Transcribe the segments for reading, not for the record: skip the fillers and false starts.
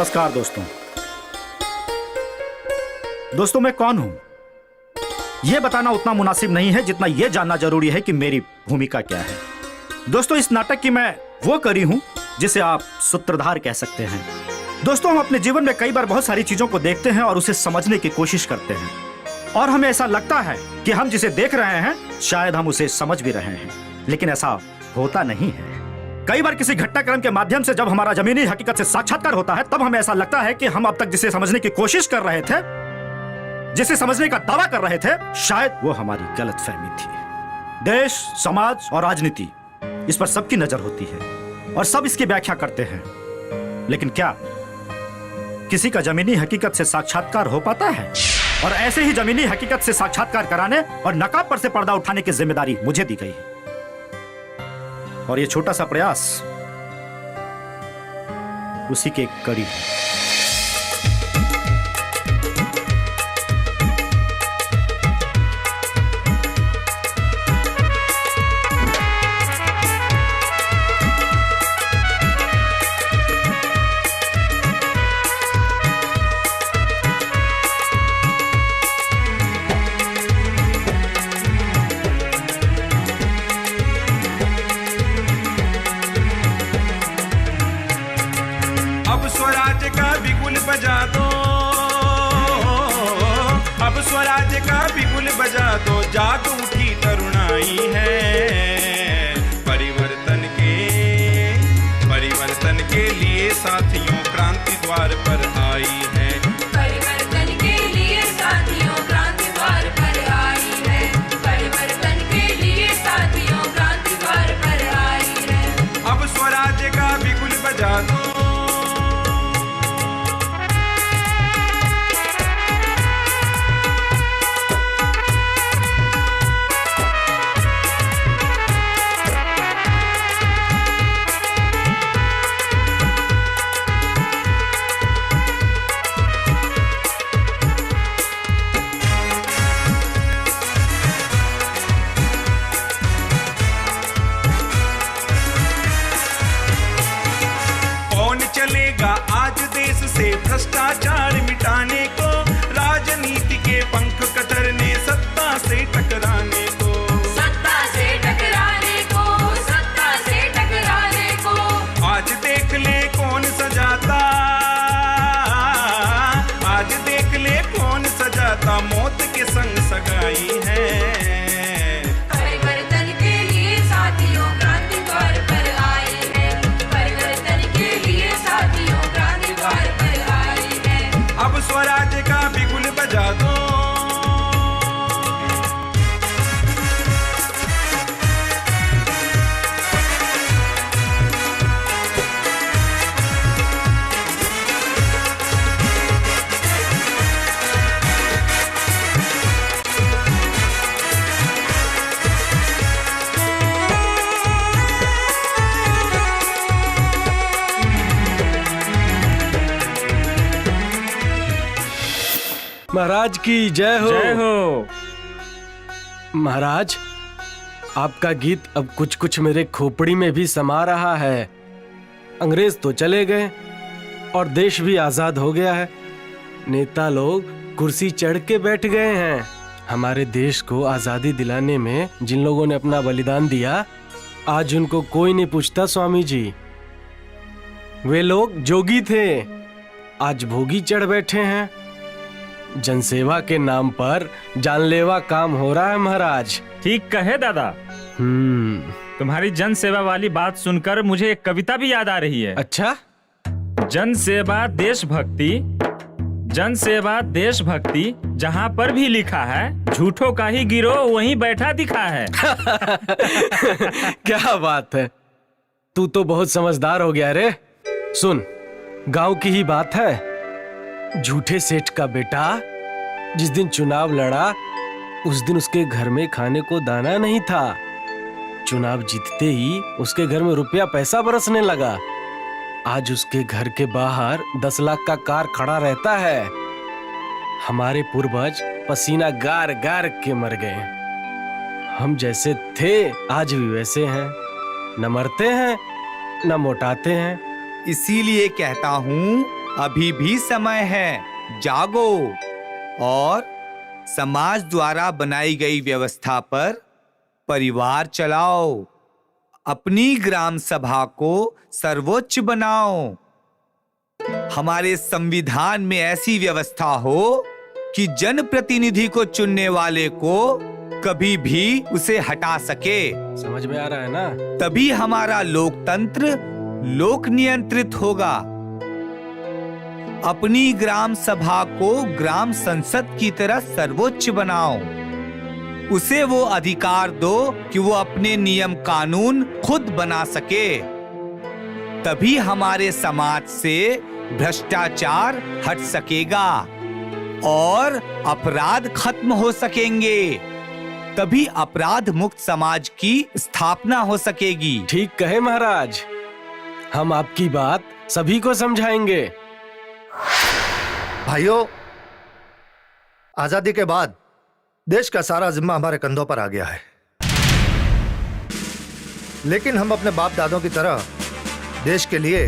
नमस्कार दोस्तों। दोस्तों मैं कौन हूं यह बताना उतना मुनासिब नहीं है जितना यह जानना जरूरी है कि मेरी भूमिका क्या है। दोस्तों इस नाटक की मैं वो करी हूं जिसे आप सूत्रधार कह सकते हैं। दोस्तों हम अपने जीवन में कई बार बहुत सारी चीजों को देखते हैं और उसे समझने की कोशिश करते हैं और हमें ऐसा लगता है कि हम जिसे देख रहे हैं शायद हम उसे समझ भी रहे हैं, लेकिन ऐसा होता नहीं है। कई बार किसी घटनाक्रम के माध्यम से जब हमारा जमीनी हकीकत से साक्षात्कार होता है तब हमें ऐसा लगता है कि हम अब तक जिसे समझने की कोशिश कर रहे थे, जिसे समझने का दावा कर रहे थे, शायद वो हमारी गलतफहमी थी। देश, समाज और राजनीति, इस पर सबकी नजर होती है और सब इसकी व्याख्या करते हैं, लेकिन क्या किसी का जमीनी हकीकत से साक्षात्कार हो पाता है? और ऐसे ही जमीनी हकीकत से साक्षात्कार कराने और नकाब पर से पर्दा उठाने की जिम्मेदारी मुझे दी गई है और ये छोटा सा प्रयास उसी के कड़ी है। अब स्वराज्य का बिगुल बजा दो, जाग उठी तरुणाई है। परिवर्तन के लिए साथियों क्रांति द्वार पर आई है। परिवर्तन के लिए साथियों क्रांति द्वार पर आई है। परिवर्तन के लिए साथियों क्रांति द्वार पर आई है। अब स्वराज्य का बिगुल बजा दो। से भ्रष्टाचार मिटाने को, राजनीति के पंख कतरने, सत्ता से टकराने को, सत्ता से टकराने को, सत्ता से टकराने को। आज देख ले कौन सजाता, आज देख ले कौन सजाता मौत के संग सगाई है। परिवर्तन के लिए साथियों क्रांति द्वार पर आई है। परिवर्तन के लिए साथियों क्रांति द्वार पर आई है। अब स्वराज्य का बिगुल बजा दो। महाराज की जय हो। जय हो। महाराज आपका गीत अब कुछ कुछ मेरे खोपड़ी में भी समा रहा है। अंग्रेज तो चले गए और देश भी आजाद हो गया है। नेता लोग कुर्सी चढ़ के बैठ गए हैं। हमारे देश को आजादी दिलाने में जिन लोगों ने अपना बलिदान दिया, आज उनको कोई नहीं पूछता स्वामी जी। वे लोग जोगी थे, आज भोगी चढ़ बैठे हैं। जनसेवा के नाम पर जानलेवा काम हो रहा है महाराज। ठीक कहे दादा। तुम्हारी जन सेवा वाली बात सुनकर मुझे एक कविता भी याद आ रही है। अच्छा? जन सेवा देशभक्ति, जन सेवा देशभक्ति जहाँ पर भी लिखा है, झूठों का ही गिरोह वहीं बैठा दिखा है। क्या बात है, तू तो बहुत समझदार हो गया रे। सुन, गांव की ही बात है। झूठे सेठ का बेटा जिस दिन चुनाव लड़ा उस दिन उसके घर में खाने को दाना नहीं था। चुनाव जीतते ही उसके घर में रुपया पैसा बरसने लगा। आज उसके घर के बाहर 10 लाख का कार खड़ा रहता है। हमारे पूर्वज पसीना गार गार के मर गए। हम जैसे थे आज भी वैसे हैं, न मरते हैं न मोटाते हैं। इसीलिए कहता हूँ अभी भी समय है, जागो और समाज द्वारा बनाई गई व्यवस्था पर परिवार चलाओ। अपनी ग्राम सभा को सर्वोच्च बनाओ। हमारे संविधान में ऐसी व्यवस्था हो कि जनप्रतिनिधि को चुनने वाले को कभी भी उसे हटा सके। समझ में आ रहा है ना? तभी हमारा लोकतंत्र लोक नियंत्रित होगा। अपनी ग्राम सभा को ग्राम संसद की तरह सर्वोच्च बनाओ। उसे वो अधिकार दो कि वो अपने नियम कानून खुद बना सके। तभी हमारे समाज से भ्रष्टाचार हट सकेगा और अपराध खत्म हो सकेंगे। तभी अपराध मुक्त समाज की स्थापना हो सकेगी। ठीक कहे महाराज, हम आपकी बात सभी को समझाएंगे। भाइयों, आजादी के बाद देश का सारा जिम्मा हमारे कंधों पर आ गया है, लेकिन हम अपने बाप दादों की तरह देश के लिए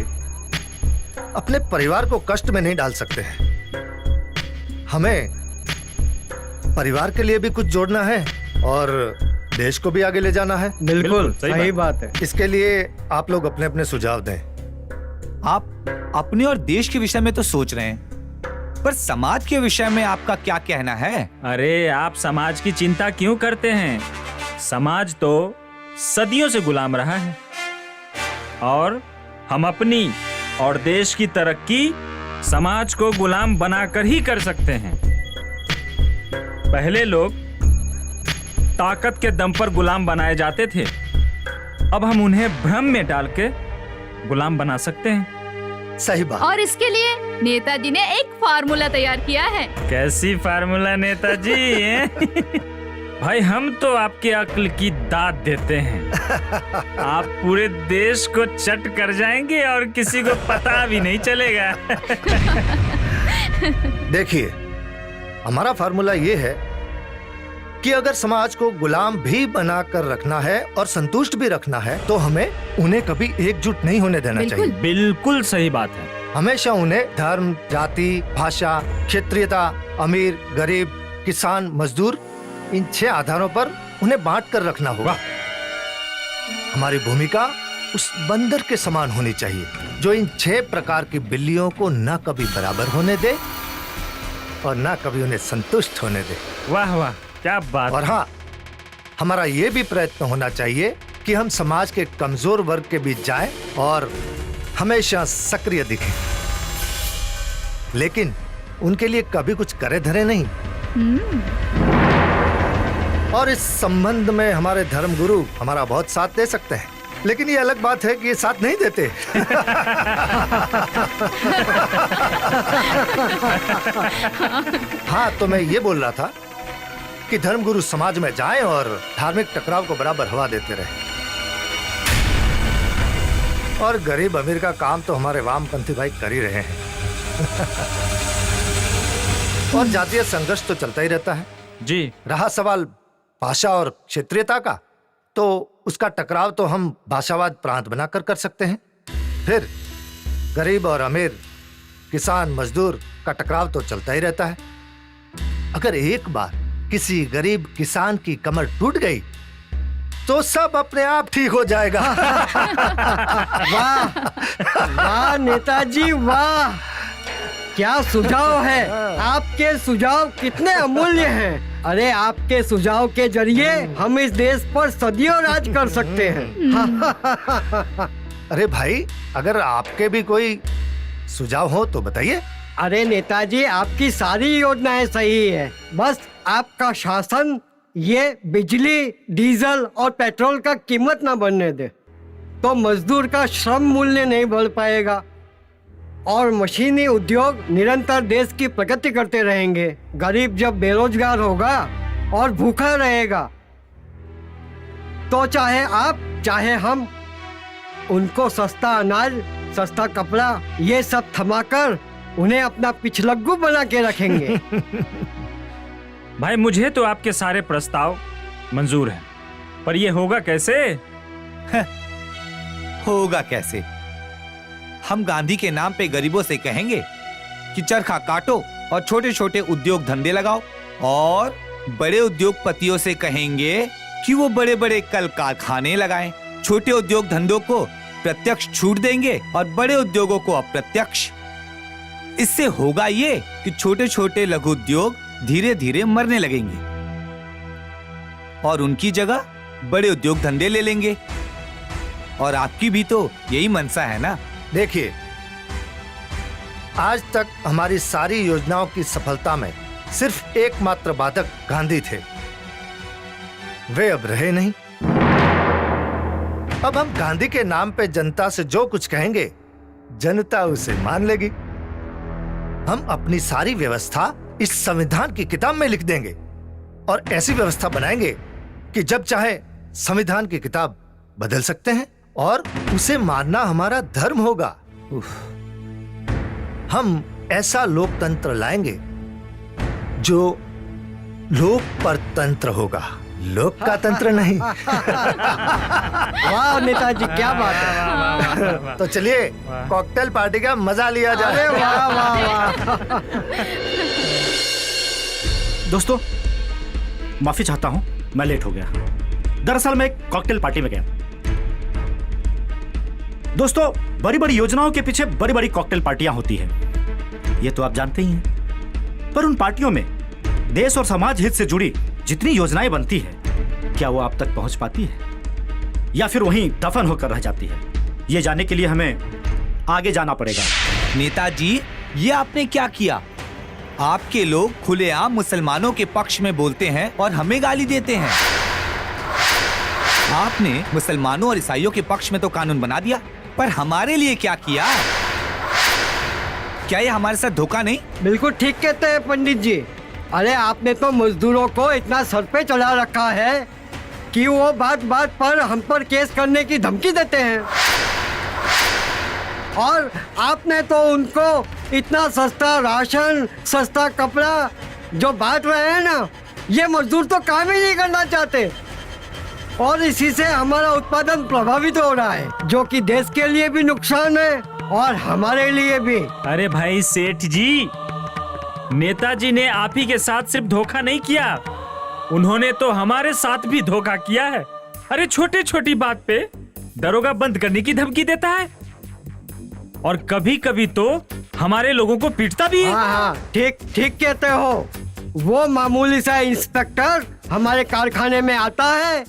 अपने परिवार को कष्ट में नहीं डाल सकते हैं। हमें परिवार के लिए भी कुछ जोड़ना है और देश को भी आगे ले जाना है। बिल्कुल सही बात है। इसके लिए आप लोग अपने अपने सुझाव दें। आप अपने और देश के विषय में तो सोच रहे हैं, पर समाज के विषय में आपका क्या कहना है? अरे आप समाज की चिंता क्यों करते हैं? समाज तो सदियों से गुलाम रहा है और हम अपनी और देश की तरक्की समाज को गुलाम बनाकर ही कर सकते हैं। पहले लोग ताकत के दम पर गुलाम बनाए जाते थे, अब हम उन्हें भ्रम में डाल के गुलाम बना सकते हैं। सही बात। और इसके लिए नेताजी ने एक फार्मूला तैयार किया है। कैसी फार्मूला नेताजी? भाई हम तो आपके अक्ल की दाद देते हैं। आप पूरे देश को चट कर जाएंगे और किसी को पता भी नहीं चलेगा। देखिए, हमारा फार्मूला ये है कि अगर समाज को गुलाम भी बनाकर रखना है और संतुष्ट भी रखना है तो हमें उन्हें कभी एकजुट नहीं होने देना चाहिए। बिल्कुल सही बात है। हमेशा उन्हें धर्म, जाति, भाषा, क्षेत्रीयता, अमीर, गरीब, किसान, मजदूर, इन 6 आधारों पर उन्हें बांट कर रखना होगा। हमारी भूमिका उस बंदर के समान होनी चाहिए जो इन 6 प्रकार की बिल्लियों को न कभी बराबर होने दे और न कभी उन्हें संतुष्ट होने दे। वाह वाह, क्या बात। और हाँ, हमारा ये भी प्रयत्न होना चाहिए कि हम समाज के कमजोर वर्ग के बीच जाएं और हमेशा सक्रिय दिखें, लेकिन उनके लिए कभी कुछ करे धरे नहीं। और इस संबंध में हमारे धर्म गुरु हमारा बहुत साथ दे सकते हैं, लेकिन ये अलग बात है कि ये साथ नहीं देते। हाँ, तो मैं ये बोल रहा था कि धर्मगुरु समाज में जाएं और धार्मिक टकराव को बराबर हवा देते रहे। और गरीब अमीर का काम तो हमारे वामपंथी भाई कर ही रहे हैं। और जातीय संघर्ष तो चलता ही रहता है जी। रहा सवाल भाषा और क्षेत्रीयता का, तो उसका टकराव तो हम भाषावाद प्रांत बनाकर कर सकते हैं। फिर गरीब और अमीर, किसान, मजदूर का टकराव तो चलता ही रहता है। अगर एक बार किसी गरीब किसान की कमर टूट गई तो सब अपने आप ठीक हो जाएगा। वाह वाह नेताजी, वाह क्या सुझाव है। आपके सुझाव कितने अमूल्य हैं। अरे आपके सुझाव के जरिए हम इस देश पर सदियों राज कर सकते हैं। अरे भाई, अगर आपके भी कोई सुझाव हो तो बताइए। अरे नेताजी, आपकी सारी योजनाएं सही है, बस आपका शासन ये बिजली, डीजल और पेट्रोल का कीमत ना बढ़ने दे, तो मजदूर का श्रम मूल्य नहीं बढ़ पाएगा और मशीनी उद्योग निरंतर देश की प्रगति करते रहेंगे। गरीब जब बेरोजगार होगा और भूखा रहेगा तो चाहे आप चाहे हम उनको सस्ता अनाज, सस्ता कपड़ा ये सब थमाकर उन्हें अपना पिछलग्गू बना के रखेंगे। भाई मुझे तो आपके सारे प्रस्ताव मंजूर हैं, पर ये होगा कैसे? होगा कैसे? हम गांधी के नाम पे गरीबों से कहेंगे कि चरखा काटो और छोटे छोटे उद्योग धंधे लगाओ, और बड़े उद्योगपतियों से कहेंगे कि वो बड़े बड़े कल कारखाने लगाएं। छोटे उद्योग धंधों को प्रत्यक्ष छूट देंगे और बड़े उद्योगों को अप्रत्यक्ष। इससे होगा ये कि छोटे छोटे लघु उद्योग धीरे धीरे मरने लगेंगे और उनकी जगह बड़े उद्योग धंधे ले लेंगे। और आपकी भी तो यही मनसा है ना? देखिए, आज तक हमारी सारी योजनाओं की सफलता में सिर्फ एकमात्र बाधक गांधी थे। वे अब रहे नहीं। अब हम गांधी के नाम पे जनता से जो कुछ कहेंगे, जनता उसे मान लेगी। हम अपनी सारी व्यवस्था इस संविधान की किताब में लिख देंगे और ऐसी व्यवस्था बनाएंगे कि जब चाहे संविधान की किताब बदल सकते हैं और उसे मानना हमारा धर्म होगा। हम ऐसा लोकतंत्र लाएंगे जो लोक परतंत्र होगा, लोक का तंत्र नहीं। वाह नेताजी, क्या बात है। तो चलिए कॉकटेल पार्टी का मजा लिया जाए। अरे वाह वाह वाह। दोस्तों, माफी चाहता हूं, मैं लेट हो गया। दरअसल मैं एक कॉकटेल पार्टी में गया। दोस्तों, बड़ी बड़ी योजनाओं के पीछे बड़ी बड़ी कॉकटेल पार्टियां होती हैं, ये तो आप जानते ही हैं। पर उन पार्टियों में देश और समाज हित से जुड़ी जितनी योजनाएं बनती है, क्या वो आप तक पहुंच पाती है या फिर वहीं दफन होकर रह जाती है? ये जानने के लिए हमें आगे जाना पड़ेगा। नेताजी, ये आपने क्या किया? आपके लोग खुलेआम मुसलमानों के पक्ष में बोलते हैं और हमें गाली देते हैं। आपने मुसलमानों और ईसाइयों के पक्ष में तो कानून बना दिया, पर हमारे लिए क्या किया? क्या ये हमारे साथ धोखा नहीं? बिल्कुल ठीक कहते हैं पंडित जी। अरे आपने तो मजदूरों को इतना सर पे चढ़ा रखा है कि वो बात बात पर हम पर केस करने की धमकी देते हैं। और आपने तो उनको इतना सस्ता राशन, सस्ता कपड़ा जो बांट रहे हैं ना, ये मजदूर तो काम ही नहीं करना चाहते और इसी से हमारा उत्पादन प्रभावित हो रहा है, जो कि देश के लिए भी नुकसान है और हमारे लिए भी। अरे भाई सेठ जी, नेताजी ने आप ही के साथ सिर्फ धोखा नहीं किया, उन्होंने तो हमारे साथ भी धोखा किया है। अरे छोटी छोटी बात पे दरोगा बंद करने की धमकी देता है और कभी कभी तो हमारे लोगों को पीटता भी है। हाँ, ठीक ठीक कहते हो। वो मामूली सा इंस्पेक्टर हमारे कारखाने में आता है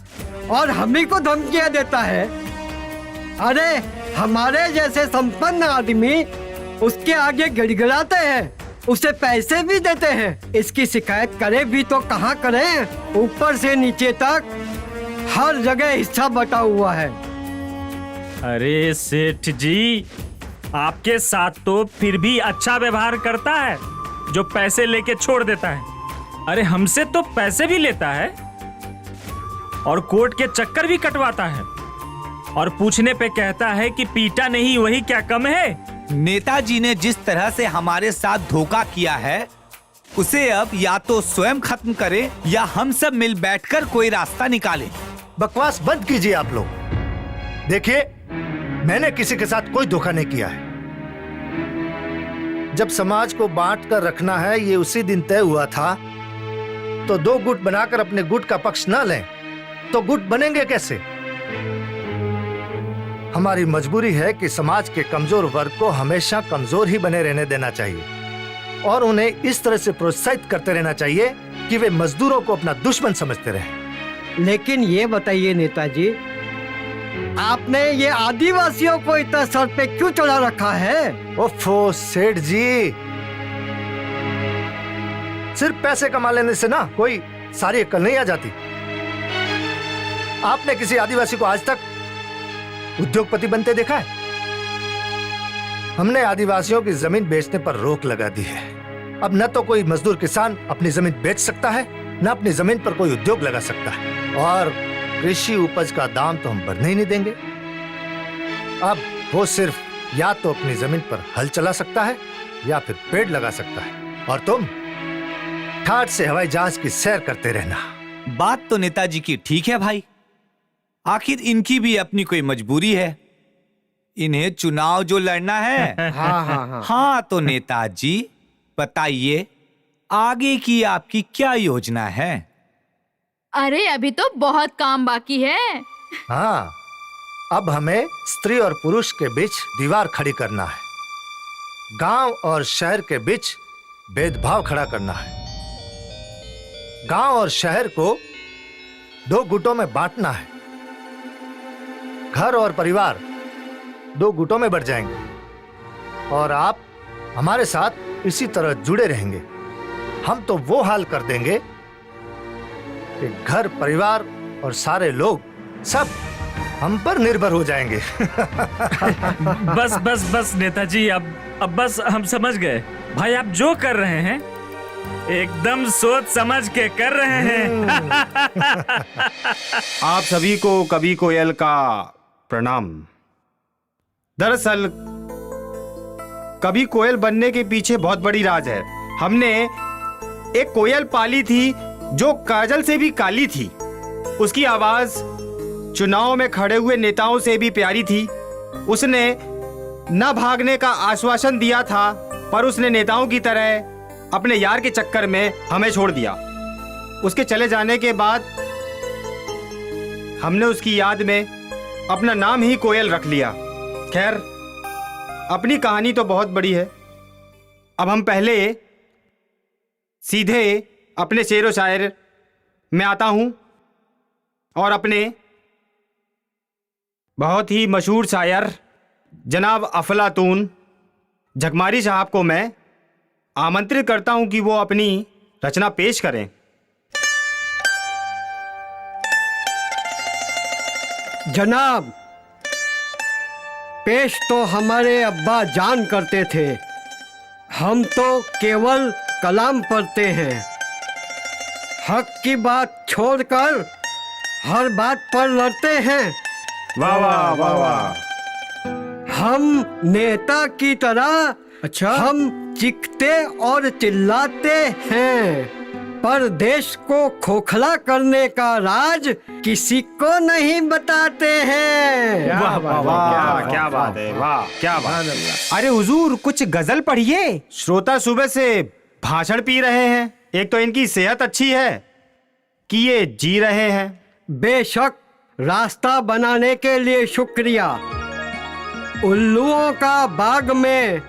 और हम ही को धमकियां देता है। अरे हमारे जैसे संपन्न आदमी उसके आगे गिड़गिड़ाते हैं, उसे पैसे भी देते हैं। इसकी शिकायत करे भी तो कहाँ करें? ऊपर से नीचे तक हर जगह हिस्सा बटा हुआ है। अरे सेठ जी, आपके साथ तो फिर भी अच्छा व्यवहार करता है जो पैसे लेके छोड़ देता है। अरे हमसे तो पैसे भी लेता है और कोर्ट के चक्कर भी कटवाता है और पूछने पे कहता है कि पीटा नहीं वही क्या कम है। नेताजी ने जिस तरह से हमारे साथ धोखा किया है, उसे अब या तो स्वयं खत्म करे या हम सब मिल बैठकर कोई रास्ता निकालें। बकवास बंद कीजिए आप लोग। देखिए, मैंने किसी के साथ कोई धोखा नहीं किया है। जब समाज को बांट कर रखना है, ये उसी दिन तय हुआ था, तो दो गुट बनाकर अपने गुट का पक्ष ना लें तो गुट बनेंगे कैसे? हमारी मजबूरी है कि समाज के कमजोर वर्ग को हमेशा कमजोर ही बने रहने देना चाहिए और उन्हें इस तरह से प्रोत्साहित करते रहना चाहिए कि वे मजदूरों को अपना दुश्मन समझते रहें। लेकिन ये बताइए नेताजी, आपने ये आदिवासियों को इतना सर पे क्यों चढ़ा रखा है? ओफो सेठ जी, सिर्फ पैसे कमा लेने से ना कोई सारी अक्ल नहीं आ जाती। आपने किसी आदिवासी को आज तक उद्योगपति बनते देखा है? हमने आदिवासियों की जमीन बेचने पर रोक लगा दी है। अब न तो कोई मजदूर किसान अपनी जमीन बेच सकता है, न अपनी जमीन पर कोई उद्योग लगा सकता है और कृषि उपज का दाम तो हम बढ़ने ही नहीं देंगे। अब वो सिर्फ या तो अपनी जमीन पर हल चला सकता है या फिर पेड़ लगा सकता है और तुम ठाठ से हवाई जहाज की सैर करते रहना। बात तो नेताजी की ठीक है भाई, आखिर इनकी भी अपनी कोई मजबूरी है। इन्हें चुनाव जो लड़ना है। हाँ हाँ हाँ। हाँ तो नेताजी बताइए आगे की आपकी क्या योजना है? अरे अभी तो बहुत काम बाकी है। हाँ, अब हमें स्त्री और पुरुष के बीच दीवार खड़ी करना है। गांव और शहर के बीच भेदभाव खड़ा करना है। गांव और शहर को 2 गुटों में बांटना है। घर और परिवार 2 गुटों में बढ़ जाएंगे और आप हमारे साथ इसी तरह जुड़े रहेंगे। हम तो वो हाल कर देंगे कि घर, परिवार और सारे लोग सब हम पर निर्भर हो जाएंगे। बस बस बस नेताजी, अब बस हम समझ गए। भाई आप जो कर रहे हैं एकदम सोच समझ के कर रहे हैं। आप सभी को कवि कोयल का प्रणाम। दरअसल कवि कोयल बनने के पीछे बहुत बड़ी राज है। हमने एक कोयल पाली थी जो काजल से भी काली थी। उसकी आवाज चुनाव में खड़े हुए नेताओं से भी प्यारी थी। उसने न भागने का आश्वासन दिया था, पर उसने नेताओं की तरह अपने यार के चक्कर में हमें छोड़ दिया। उसके चले जाने के बाद हमने उसकी याद में अपना नाम ही कोयल रख लिया। खैर, अपनी कहानी तो बहुत बड़ी है। अब हम पहले सीधे अपने शेर व शायर में आता हूं और अपने बहुत ही मशहूर शायर जनाब अफलातून झकमारी साहब को मैं आमंत्रित करता हूं कि वो अपनी रचना पेश करें। जनाब, पेश तो हमारे अब्बा जान करते थे। हम तो केवल कलाम पढ़ते हैं। हक की बात छोड़कर हर बात पर लड़ते हैं। वाह वाह वाह वाह। हम नेता की तरह अच्छा। हम चीखते और चिल्लाते हैं, पर देश को खोखला करने का राज किसी को नहीं बताते हैं। वाह वाह वाह, क्या बात है, वाह क्या बात। अरे हुजूर, कुछ गजल पढ़िए। श्रोता सुबह से भाषण पी रहे हैं। एक तो इनकी सेहत अच्छी है कि ये जी रहे हैं। बेशक, रास्ता बनाने के लिए शुक्रिया। उल्लुओं का बाग में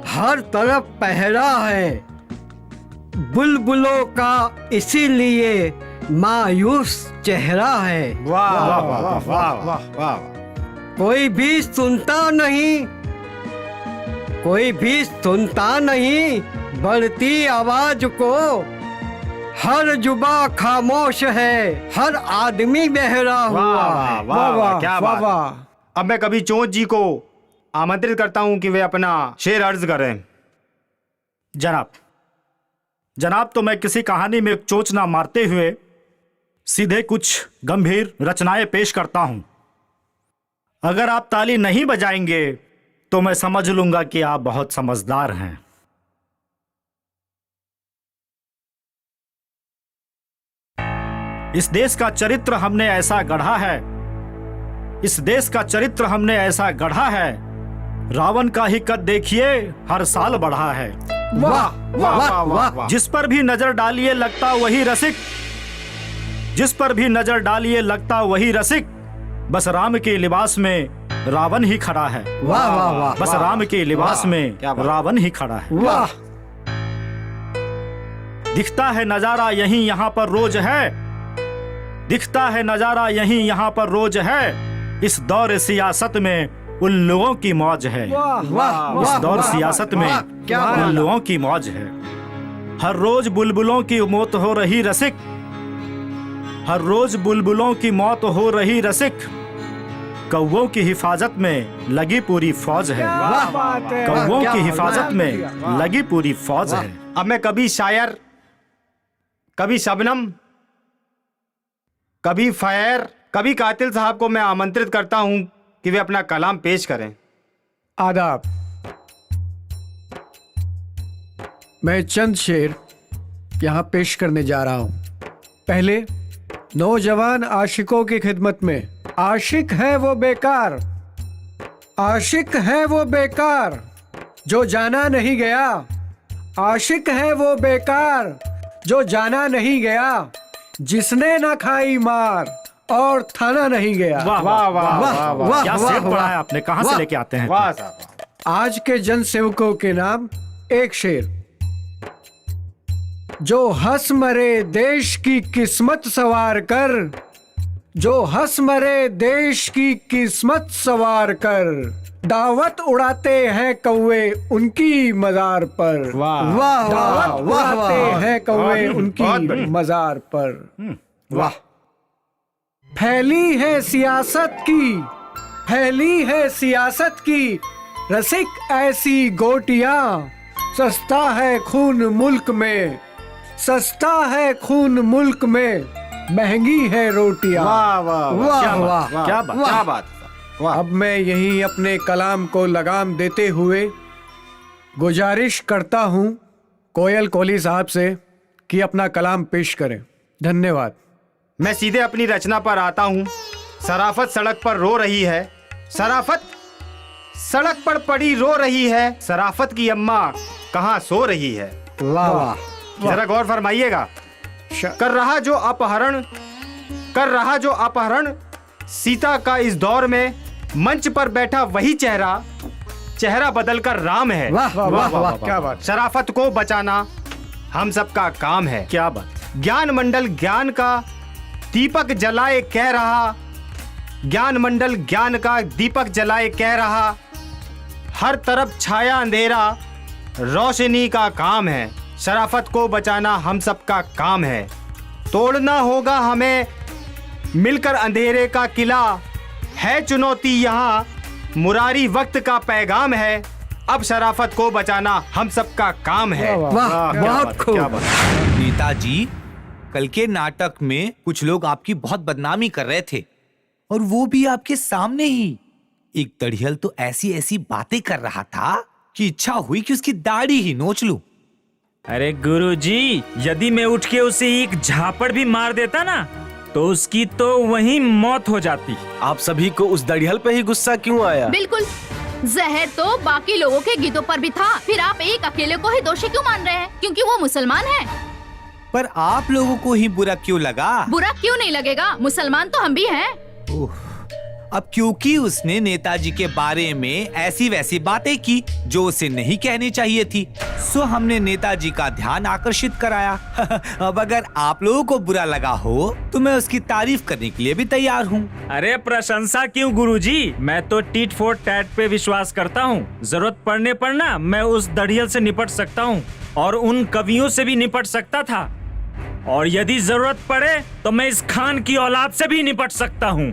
हर तरफ पहरा है। बुलबुलों का इसीलिए मायूस चेहरा है। वाह वाह वाह वाह वाह वाह। कोई भी सुनता नहीं बढ़ती आवाज को। हर जुबा खामोश है, हर आदमी बहरा हुआ। वाह वाह वाह, क्या बात। अब मैं कवि चोंच जी को आमंत्रित करता हूं कि वे अपना शेर अर्ज करें। जनाब, तो मैं किसी कहानी में चोंच ना मारते हुए सीधे कुछ गंभीर रचनाएं पेश करता हूं। अगर आप ताली नहीं बजाएंगे तो मैं समझ लूंगा कि आप बहुत समझदार हैं। इस देश का चरित्र हमने ऐसा गढ़ा है, इस देश का चरित्र हमने ऐसा गढ़ा है। रावण का ही कद देखिए हर साल बढ़ा है। वाह वाह वाह वाह। जिस पर भी नजर डालिए लगता वही रसिक, जिस पर भी नजर डालिए लगता वही रसिक। बस राम के लिबास में रावण ही खड़ा है। वाह वाह वाह। बस राम के लिबास में रावण ही खड़ा है। वाह। दिखता है नजारा यहीं यहाँ पर रोज है, दिखता है नजारा यहीं यहाँ पर रोज है। इस दौर सियासत में उल्लुओं की मौज है। वाह। इस दौर सियासत में उल्लुओं की मौज है। हर रोज बुलबुलों की मौत हो रही रसिक, हर रोज बुलबुलों की मौत हो रही रसिक। कौवों की हिफाजत में लगी पूरी फौज है। कौवों की हिफाजत में लगी पूरी फौज है। अब मैं कभी शायर, कभी शबनम, कभी फैर, कभी कातिल साहब को मैं आमंत्रित करता हूं कि वे अपना कलाम पेश करें। आदाब। मैं चंद शेर यहाँ पेश करने जा रहा हूँ। पहले नौजवान आशिकों की खिदमत में आशिक है वो बेकार, आशिक है वो बेकार जो जाना नहीं गया, आशिक है वो बेकार जो जाना नहीं गया, जिसने ना खाई मार और थाना नहीं गया। वाह वाह वाह वाह वाह, क्या शेर पढ़ा है आपने, कहाँ से लेके आते हैं? वाह साहब। आज के जन सेवकों के नाम एक शेर। जो हंस मरे देश की किस्मत सवार कर, जो हंस मरे देश की किस्मत सवार कर, दावत उड़ाते हैं कौवे उनकी मजार पर। वाह वाह वाह दावत वाह उड़ाते वाह। हैं कौवे बहुत उनकी बढ़िया। मजार पर। वाह। फैली है सियासत की, फैली है सियासत की रसिक ऐसी गोटियां, सस्ता है खून मुल्क में, सस्ता है खून मुल्क में, महंगी है रोटियां। वाह वाह वाह क्या वाह बात, क्या बात, क्या बात। वाह। अब मैं यहीं अपने कलाम को लगाम देते हुए गुजारिश करता हूं कोयल कोहली साहब से कि अपना कलाम पेश करें। धन्यवाद। मैं सीधे अपनी रचना पर आता हूँ। सराफत सड़क पर रो रही है, सराफत सड़क पर पड़ी रो रही है, सराफत की अम्मा कहाँ सो रही है। वाह वाह। जरा गौर फरमाइएगा। कर रहा जो अपहरण सीता का इस दौर में, मंच पर बैठा वही चेहरा, चेहरा बदलकर राम है। वाह वाह वाह वाह। क्या बात। शराफत को बचाना हम सबका काम है। क्या बात। ज्ञान मंडल ज्ञान का दीपक जलाए कह रहा, ज्ञान मंडल ज्ञान का दीपक जलाए कह रहा, हर तरफ छाया अंधेरा रोशनी का काम है। शराफत को बचाना हम सबका काम है। तोड़ना होगा हमें मिलकर अंधेरे का किला, है चुनौती यहाँ मुरारी वक्त का पैगाम है। अब शराफत को बचाना हम सबका काम है। वाह क्या बहुत बात, खूब। क्या बात। नेताजी, कल के नाटक में कुछ लोग आपकी बहुत बदनामी कर रहे थे, और वो भी आपके सामने ही। एक दढ़ियल तो ऐसी ऐसी बातें कर रहा था कि इच्छा हुई कि उसकी दाढ़ी ही नोच लूं। अरे गुरुजी, यदि मैं उठ के उसे एक झापड़ भी मार देता ना, तो उसकी तो वहीं मौत हो जाती। आप सभी को उस दड़ियल पे ही गुस्सा क्यों आया? बिल्कुल, जहर तो बाकी लोगों के गीतों पर भी था, फिर आप एक अकेले को ही दोषी क्यों मान रहे हैं? क्योंकि वो मुसलमान है। पर आप लोगों को ही बुरा क्यों लगा? बुरा क्यों नहीं लगेगा, मुसलमान तो हम भी हैं। अब क्योंकि उसने नेताजी के बारे में ऐसी वैसी बातें की जो उसे नहीं कहनी चाहिए थी, सो हमने नेताजी का ध्यान आकर्षित कराया। अब अगर आप लोगों को बुरा लगा हो तो मैं उसकी तारीफ करने के लिए भी तैयार हूँ। अरे प्रशंसा क्यों गुरुजी, मैं तो टीट फॉर टैट पे विश्वास करता हूँ। जरूरत पड़ने पर ना मैं उस दड़ियल से निपट सकता हूँ, और उन कवियों से भी निपट सकता था, और यदि जरूरत पड़े तो मैं इस खान की औलाद से भी निपट सकता हूँ।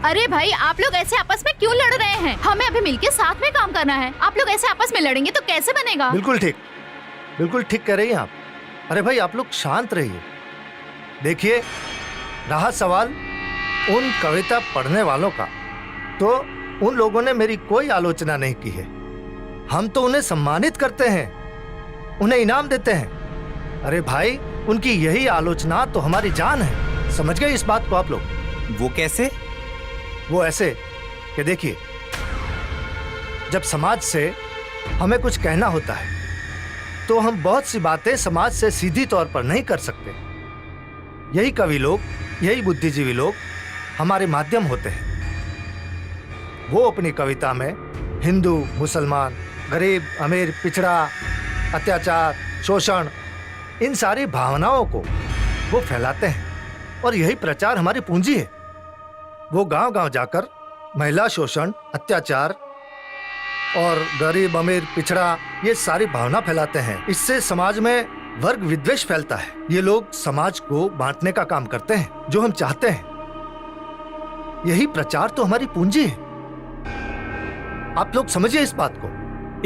अरे भाई, आप लोग ऐसे आपस में क्यों लड़ रहे हैं? हमें अभी मिलके साथ में काम करना है। आप लोग ऐसे आपस में लड़ेंगे तो कैसे बनेगा? बिल्कुल ठीक कह रही हैं आप। अरे भाई, आप लोग शांत रहिए। देखिए, रहा सवाल उन कविता पढ़ने वालों का, तो उन लोगों ने मेरी कोई आलोचना नहीं की है। हम तो उन्हें सम्मानित करते हैं, उन्हें इनाम देते हैं। अरे भाई, उनकी यही आलोचना तो हमारी जान है। समझ गए इस बात को आप लोग? वो कैसे? वो ऐसे कि देखिए, जब समाज से हमें कुछ कहना होता है तो हम बहुत सी बातें समाज से सीधी तौर पर नहीं कर सकते। यही कवि लोग, यही बुद्धिजीवी लोग हमारे माध्यम होते हैं। वो अपनी कविता में हिंदू, मुसलमान, गरीब, अमीर, पिछड़ा, अत्याचार, शोषण, इन सारी भावनाओं को वो फैलाते हैं, और यही प्रचार हमारी पूंजी है। वो गांव-गांव जाकर महिला शोषण, अत्याचार और गरीब, अमीर, पिछड़ा, ये सारी भावना फैलाते हैं। इससे समाज में वर्ग विद्वेष फैलता है। ये लोग समाज को बांटने का काम करते हैं, जो हम चाहते हैं। यही प्रचार तो हमारी पूंजी है। आप लोग समझिए इस बात को।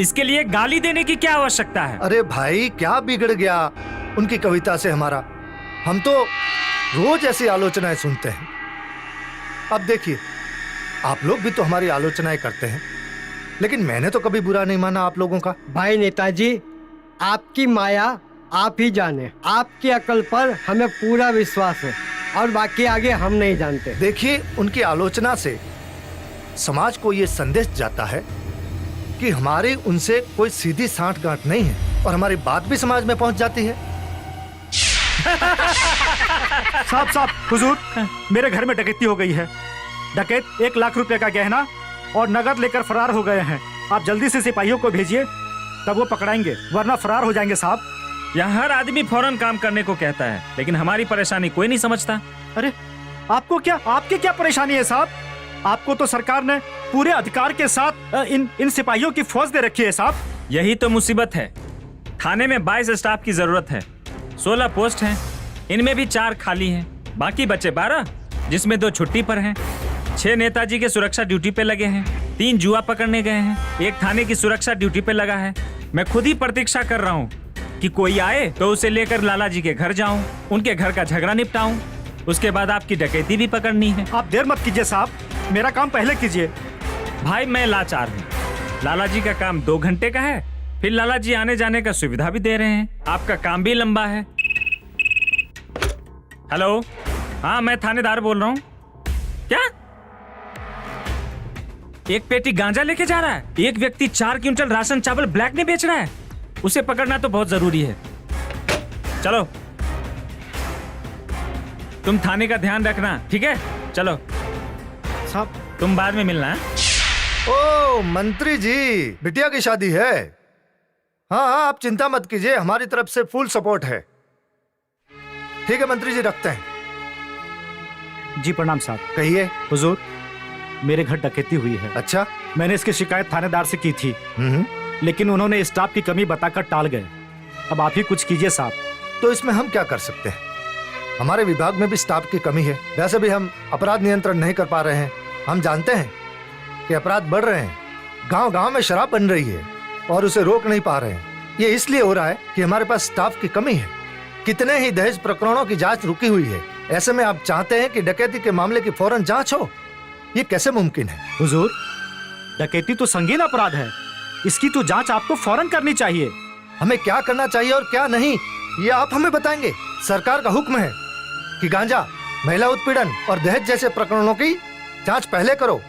इसके लिए गाली देने की क्या आवश्यकता है? अरे भाई, क्या बिगड़ गया उनकी कविता से हमारा? हम तो रोज ऐसी आलोचनाएं सुनते हैं। अब देखिए, आप लोग भी तो हमारी आलोचनाएं करते हैं, लेकिन मैंने तो कभी बुरा नहीं माना आप लोगों का। भाई नेताजी, आपकी माया आप ही जाने। आपकी अकल पर हमें पूरा विश्वास है। और बाकी आगे हम नहीं जानते। देखिए, उनकी आलोचना से समाज को ये संदेश जाता है कि हमारी उनसे कोई सीधी सांठगांठ नहीं है और हमारी बात भी समाज में पहुंच जाती है। साहब हुजूर, मेरे घर में डकैती हो गई है। डकैत 1 लाख रुपए का गहना और नगद लेकर फरार हो गए हैं। आप जल्दी से सिपाहियों को भेजिए, तब वो पकड़ाएंगे, वरना फरार हो जाएंगे साहब। यहाँ हर आदमी फौरन काम करने को कहता है, लेकिन हमारी परेशानी कोई नहीं समझता। अरे आपकी क्या परेशानी है साहब? आपको तो सरकार ने पूरे अधिकार के साथ इन सिपाहियों की फौज दे रखी है साहब। यही तो मुसीबत है। थाने में 22 स्टाफ की जरूरत है। 16 पोस्ट हैं, इनमें भी 4 खाली हैं, बाकी बचे 12, जिसमें 2 छुट्टी पर हैं। 6 नेताजी के सुरक्षा ड्यूटी पे लगे हैं, 3 जुआ पकड़ने गए हैं, 1 थाने की सुरक्षा ड्यूटी पे लगा है। मैं खुद ही प्रतीक्षा कर रहा हूँ कि कोई आए तो उसे लेकर लाला जी के घर जाऊं, उनके घर का झगड़ा निपटाऊं, उसके बाद आपकी डकैती भी पकड़नी है। आप देर मत कीजिए साहब, मेरा काम पहले कीजिए। भाई मैं लाचार हूँ। लाला जी का काम 2 घंटे का है, फिर लाला जी आने जाने का सुविधा भी दे रहे हैं। आपका काम भी लंबा है। हेलो, हाँ मैं थानेदार बोल रहा हूँ। क्या? एक पेटी गांजा लेके जा रहा है, एक व्यक्ति 4 क्विंटल राशन चावल ब्लैक में बेच रहा है, उसे पकड़ना तो बहुत जरूरी है। चलो, तुम थाने का ध्यान रखना, ठीक है? चलो साहब, तुम बाद में मिलना है। ओ मंत्री जी, बिटिया की शादी है। हाँ, आप चिंता मत कीजिए, हमारी तरफ से फुल सपोर्ट है। ठीक है मंत्री जी, रखते हैं। जी प्रणाम साहब। कहिए। हुजूर, मेरे घर डकैती हुई है। अच्छा। मैंने इसकी शिकायत थानेदार से की थी, लेकिन उन्होंने स्टाफ की कमी बताकर टाल गए। अब आप ही कुछ कीजिए साहब। तो इसमें हम क्या कर सकते हैं? हमारे विभाग में भी स्टाफ की कमी है। वैसे भी हम अपराध नियंत्रण नहीं कर पा रहे हैं। हम जानते हैं कि अपराध बढ़ रहे हैं, गांव गांव में शराब बन रही है और उसे रोक नहीं पा रहे हैं। ये इसलिए हो रहा है कि हमारे पास स्टाफ की कमी है। कितने ही दहेज प्रकरणों की जांच रुकी हुई है। ऐसे में आप चाहते हैं कि डकैती के मामले की फौरन जांच हो? ये कैसे मुमकिन है? हुजूर, डकैती तो संगीन अपराध है, इसकी तो जांच आपको फौरन करनी चाहिए। हमें क्या करना चाहिए और क्या नहीं, ये आप हमें बताएंगे। सरकार का हुक्म है कि गांजा, महिला उत्पीड़न और दहेज जैसे प्रकरणों की जांच पहले करो।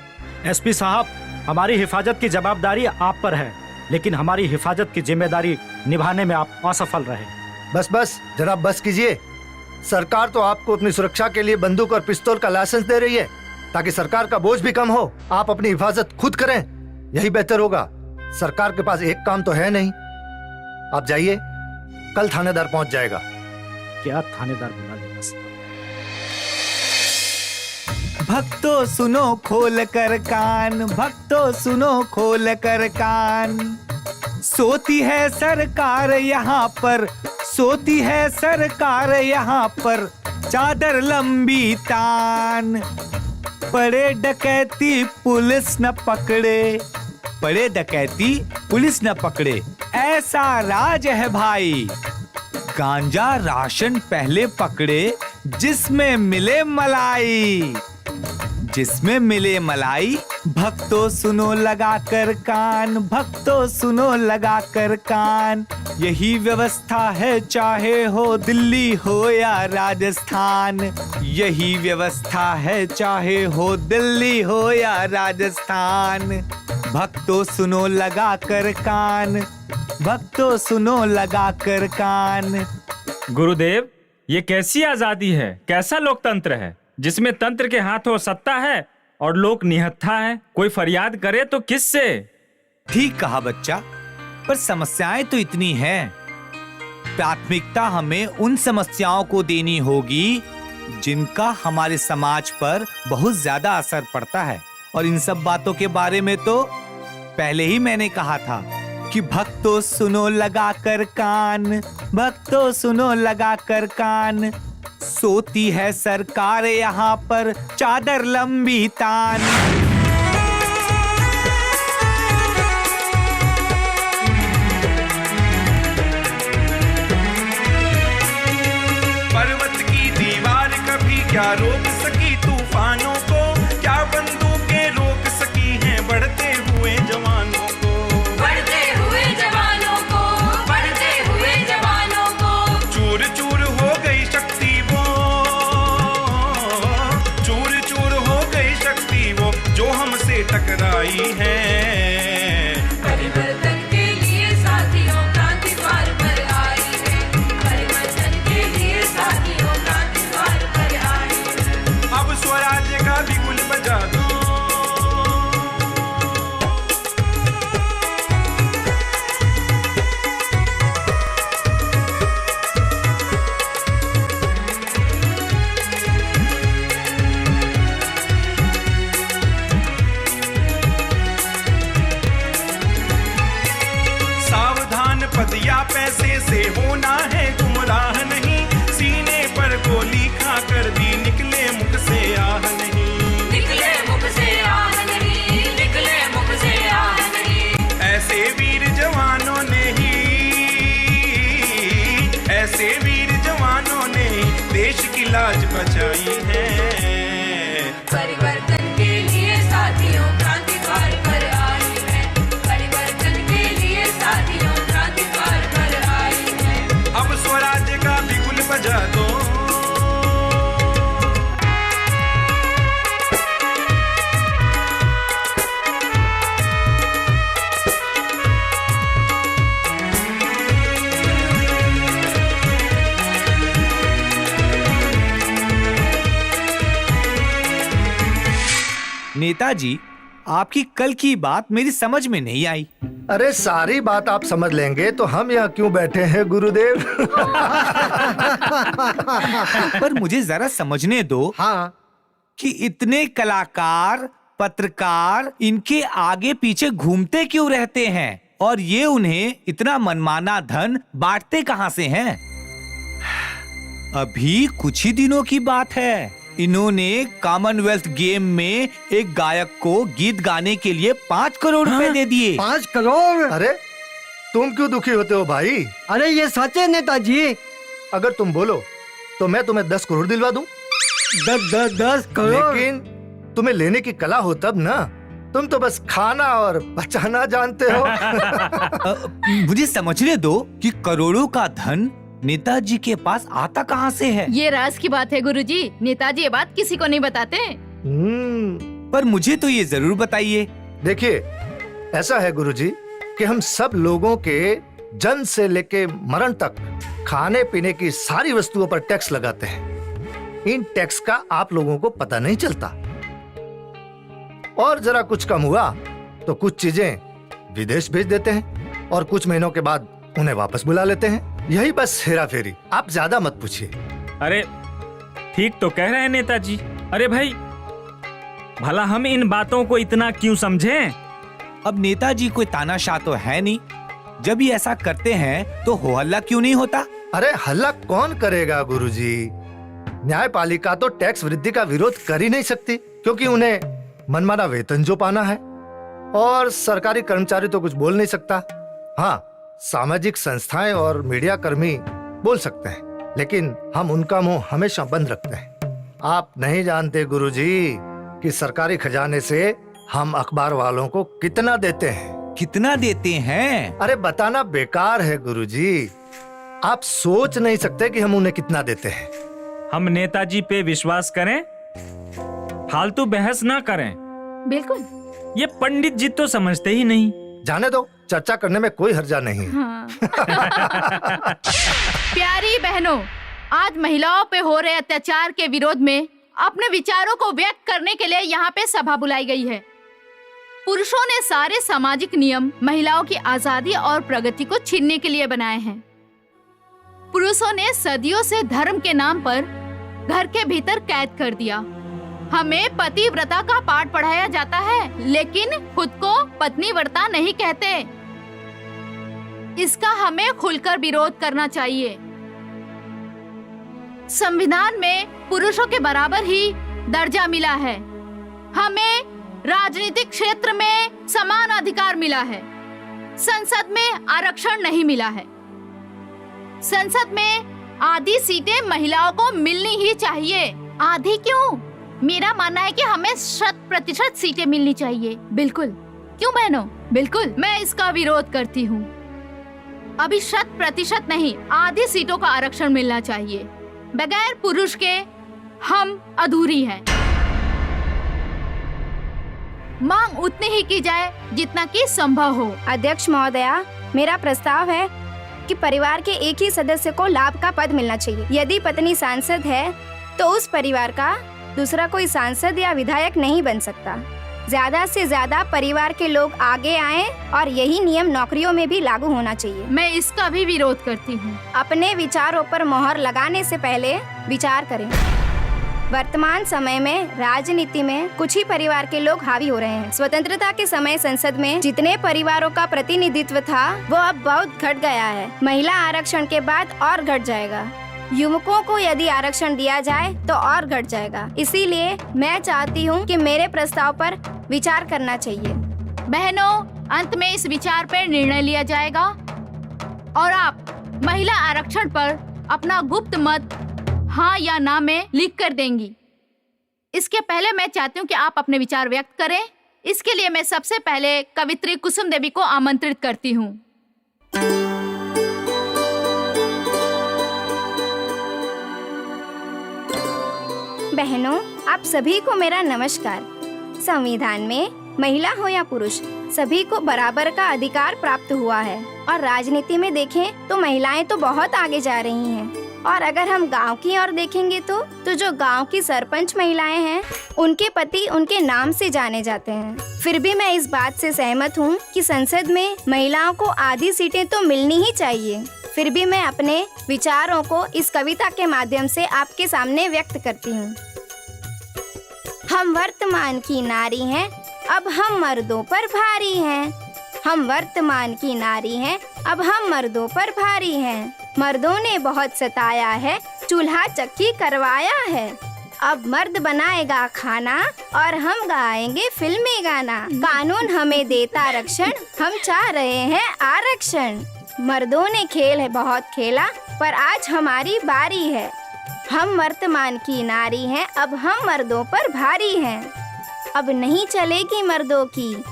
एसपी साहब, हमारी हिफाजत की जवाबदारी आप पर है, लेकिन हमारी हिफाजत की जिम्मेदारी निभाने में आप असफल रहे। बस जनाब, बस कीजिए। सरकार तो आपको अपनी सुरक्षा के लिए बंदूक और पिस्तौल का लाइसेंस दे रही है, ताकि सरकार का बोझ भी कम हो। आप अपनी हिफाजत खुद करें, यही बेहतर होगा। सरकार के पास एक काम तो है नहीं। आप जाइए, कल थानेदार पहुंच जाएगा। क्या थानेदार बुला लेगा? भक्तों सुनो खोल कर कान, भक्तों सुनो खोल कर कान। सोती है सरकार यहाँ पर, सोती है सरकार यहाँ पर, चादर लंबी तान। पड़े डकैती पुलिस न पकड़े, पड़े डकैती पुलिस न पकड़े, ऐसा राज है भाई। गांजा राशन पहले पकड़े, जिसमें मिले मलाई, जिसमें मिले मलाई। भक्तों सुनो लगा कर कान, भक्तों सुनो लगा कर कान। यही व्यवस्था है चाहे हो दिल्ली हो या राजस्थान, यही व्यवस्था है चाहे हो दिल्ली हो या राजस्थान। भक्तों सुनो लगा कर कान, भक्तों सुनो लगा कर कान। गुरुदेव, ये कैसी आजादी है, कैसा लोकतंत्र है, जिसमें तंत्र के हाथों सत्ता है और लोक निहत्था है? कोई फरियाद करे तो किससे? ठीक कहा बच्चा, पर समस्याएं तो इतनी हैं। प्राथमिकता हमें उन समस्याओं को देनी होगी जिनका हमारे समाज पर बहुत ज्यादा असर पड़ता है। और इन सब बातों के बारे में तो पहले ही मैंने कहा था कि भक्तों सुनो लगा कर कान, भक्तों सुनो लगा कर कान। सोती है सरकार यहाँ पर, चादर लंबी तान। पर्वत की दीवार कभी क्या रोक सकी तूफानों को, क्या बंदूकें रोक सकी हैं बढ़ते हुए जवानों को, बढ़ते हुए जवानों को, बढ़ते हुए जवानों को। चूर चूर हो गई शक्ति वो, टकराई है। परिवर्तन के लिए साथियों क्रांति द्वार पर आई है। परिवर्तन के लिए साथियों क्रांति द्वार पर आई है। अब स्वराज्य का बिगुल बजा दो। पद या पैसे से होना है गुमराह नहीं। सीने पर गोली खाकर भी निकले मुख से आह नहीं। निकले मुख से आह नहीं। निकले मुख से आह नहीं। ऐसे वीर जवानों ने ही, ऐसे वीर जवानों ने देश की लाज बचाई है। परिवर्तन के लिए साथियों क्रांति द्वार पर आई है। परिवर्तन के लिए साथियों क्रांति द्वार पर आई है। अब स्वराज्य का बिगुल बजा दो। नेताजी, आपकी कल की बात मेरी समझ में नहीं आई। अरे सारी बात आप समझ लेंगे तो हम यहाँ क्यों बैठे हैं गुरुदेव? पर मुझे जरा समझने दो हाँ कि इतने कलाकार, पत्रकार इनके आगे पीछे घूमते क्यों रहते हैं और ये उन्हें इतना मनमाना धन बांटते कहाँ से हैं? अभी कुछ ही दिनों की बात है, इन्होंने कॉमनवेल्थ गेम में एक गायक को गीत गाने के लिए 5 करोड़ रुपए दे दिए। 5 करोड़? अरे तुम क्यों दुखी होते हो भाई? अरे ये सच है नेताजी। अगर तुम बोलो तो मैं तुम्हें 10 करोड़ दिलवा दूं। 10 करोड़? लेकिन तुम्हें लेने की कला हो तब ना, तुम तो बस खाना और बचाना जानते हो। मुझे समझने दो कि करोड़ों का धन नेताजी के पास आता कहाँ से है? ये राज की बात है गुरुजी। नेताजी ये बात किसी को नहीं बताते। पर मुझे तो ये जरूर बताइए। देखिए ऐसा है गुरुजी कि हम सब लोगों के जन्म से लेके मरण तक खाने पीने की सारी वस्तुओं पर टैक्स लगाते हैं। इन टैक्स का आप लोगों को पता नहीं चलता और जरा कुछ कम हुआ तो कुछ चीजें विदेश भेज देते हैं और कुछ महीनों के बाद उन्हें वापस बुला लेते हैं। यही बस हेरा फेरी, आप ज्यादा मत पूछिए। अरे ठीक तो कह रहे हैं नेताजी। अरे भाई भला हम इन बातों को इतना क्यों समझें? अब नेताजी कोई तानाशाह तो है नहीं, जब ये ऐसा करते हैं तो हो हल्ला क्यों नहीं होता? अरे हल्ला कौन करेगा गुरुजी? न्यायपालिका तो टैक्स वृद्धि का विरोध कर ही नहीं सकती क्योंकि उन्हें मनमाना वेतन जो पाना है, और सरकारी कर्मचारी तो कुछ बोल नहीं सकता। हाँ, सामाजिक संस्थाएं और मीडिया कर्मी बोल सकते हैं, लेकिन हम उनका मुंह हमेशा बंद रखते हैं। आप नहीं जानते गुरुजी कि सरकारी खजाने से हम अखबार वालों को कितना देते हैं। कितना देते हैं? अरे बताना बेकार है गुरुजी, आप सोच नहीं सकते कि हम उन्हें कितना देते हैं। हम नेताजी पे विश्वास करें, फालतू बहस ना करें। बिल्कुल। ये पंडित जी तो समझते ही नहीं। जाने दो, चर्चा करने में कोई हर्जा नहीं। हाँ। प्यारी बहनों, आज महिलाओं पे हो रहे अत्याचार के विरोध में अपने विचारों को व्यक्त करने के लिए यहाँ पे सभा बुलाई गई है। पुरुषों ने सारे सामाजिक नियम महिलाओं की आजादी और प्रगति को छीनने के लिए बनाए हैं। पुरुषों ने सदियों से धर्म के नाम पर घर के भीतर कैद कर दिया। हमें पतिव्रता का पाठ पढ़ाया जाता है, लेकिन खुद को पत्नीव्रता नहीं कहते। इसका हमें खुलकर विरोध करना चाहिए। संविधान में पुरुषों के बराबर ही दर्जा मिला है। हमें राजनीतिक क्षेत्र में समान अधिकार मिला है। संसद में आरक्षण नहीं मिला है। संसद में आधी सीटें महिलाओं को मिलनी ही चाहिए। आधी क्यों? मेरा मानना है कि हमें 100% सीटें मिलनी चाहिए। बिल्कुल। क्यों बहनों? बिल्कुल। मैं इसका विरोध करती हूँ। अभी 100% नहीं, आधी सीटों का आरक्षण मिलना चाहिए। बगैर पुरुष के हम अधूरी हैं। मांग उतनी ही की जाए जितना कि संभव हो। अध्यक्ष महोदया, मेरा प्रस्ताव है कि परिवार के एक ही सदस्य को लाभ का पद मिलना चाहिए। यदि पत्नी सांसद है तो उस परिवार का दूसरा कोई सांसद या विधायक नहीं बन सकता। ज्यादा से ज्यादा परिवार के लोग आगे आएं और यही नियम नौकरियों में भी लागू होना चाहिए। मैं इसका भी विरोध करती हूँ। अपने विचारों पर मोहर लगाने से पहले विचार करें। वर्तमान समय में राजनीति में कुछ ही परिवार के लोग हावी हो रहे हैं। स्वतंत्रता के समय संसद में जितने परिवारों का प्रतिनिधित्व था वो अब बहुत घट गया है। महिला आरक्षण के बाद और घट जाएगा। युवकों को यदि आरक्षण दिया जाए तो और घट जाएगा। इसीलिए मैं चाहती हूँ कि मेरे प्रस्ताव पर विचार करना चाहिए। बहनों, अंत में इस विचार पर निर्णय लिया जाएगा और आप महिला आरक्षण पर अपना गुप्त मत हाँ या ना में लिख कर देंगी। इसके पहले मैं चाहती हूँ कि आप अपने विचार व्यक्त करें। इसके लिए मैं सबसे पहले कवित्री कुसुम देवी को आमंत्रित करती हूँ। बहनों, आप सभी को मेरा नमस्कार। संविधान में महिला हो या पुरुष सभी को बराबर का अधिकार प्राप्त हुआ है और राजनीति में देखें तो महिलाएं तो बहुत आगे जा रही हैं। और अगर हम गांव की ओर देखेंगे तो जो गांव की सरपंच महिलाएं हैं उनके पति उनके नाम से जाने जाते हैं। फिर भी मैं इस बात से सहमत हूँ कि संसद में महिलाओं को आधी सीटें तो मिलनी ही चाहिए। फिर भी मैं अपने विचारों को इस कविता के माध्यम से आपके सामने व्यक्त करती हूँ। हम वर्तमान की नारी हैं, अब हम मर्दों पर भारी हैं। हम वर्तमान की नारी हैं, अब हम मर्दों पर भारी हैं। मर्दों ने बहुत सताया है, चूल्हा चक्की करवाया है। अब मर्द बनाएगा खाना और हम गाएंगे फिल्मी गाना। कानून हमें देता रक्षण, हम चाह रहे हैं आरक्षण। मर्दों ने खेल है बहुत खेला, पर आज हमारी बारी है। हम वर्तमान की नारी हैं, अब हम मर्दों पर भारी हैं। अब नहीं चलेगी मर्दों की,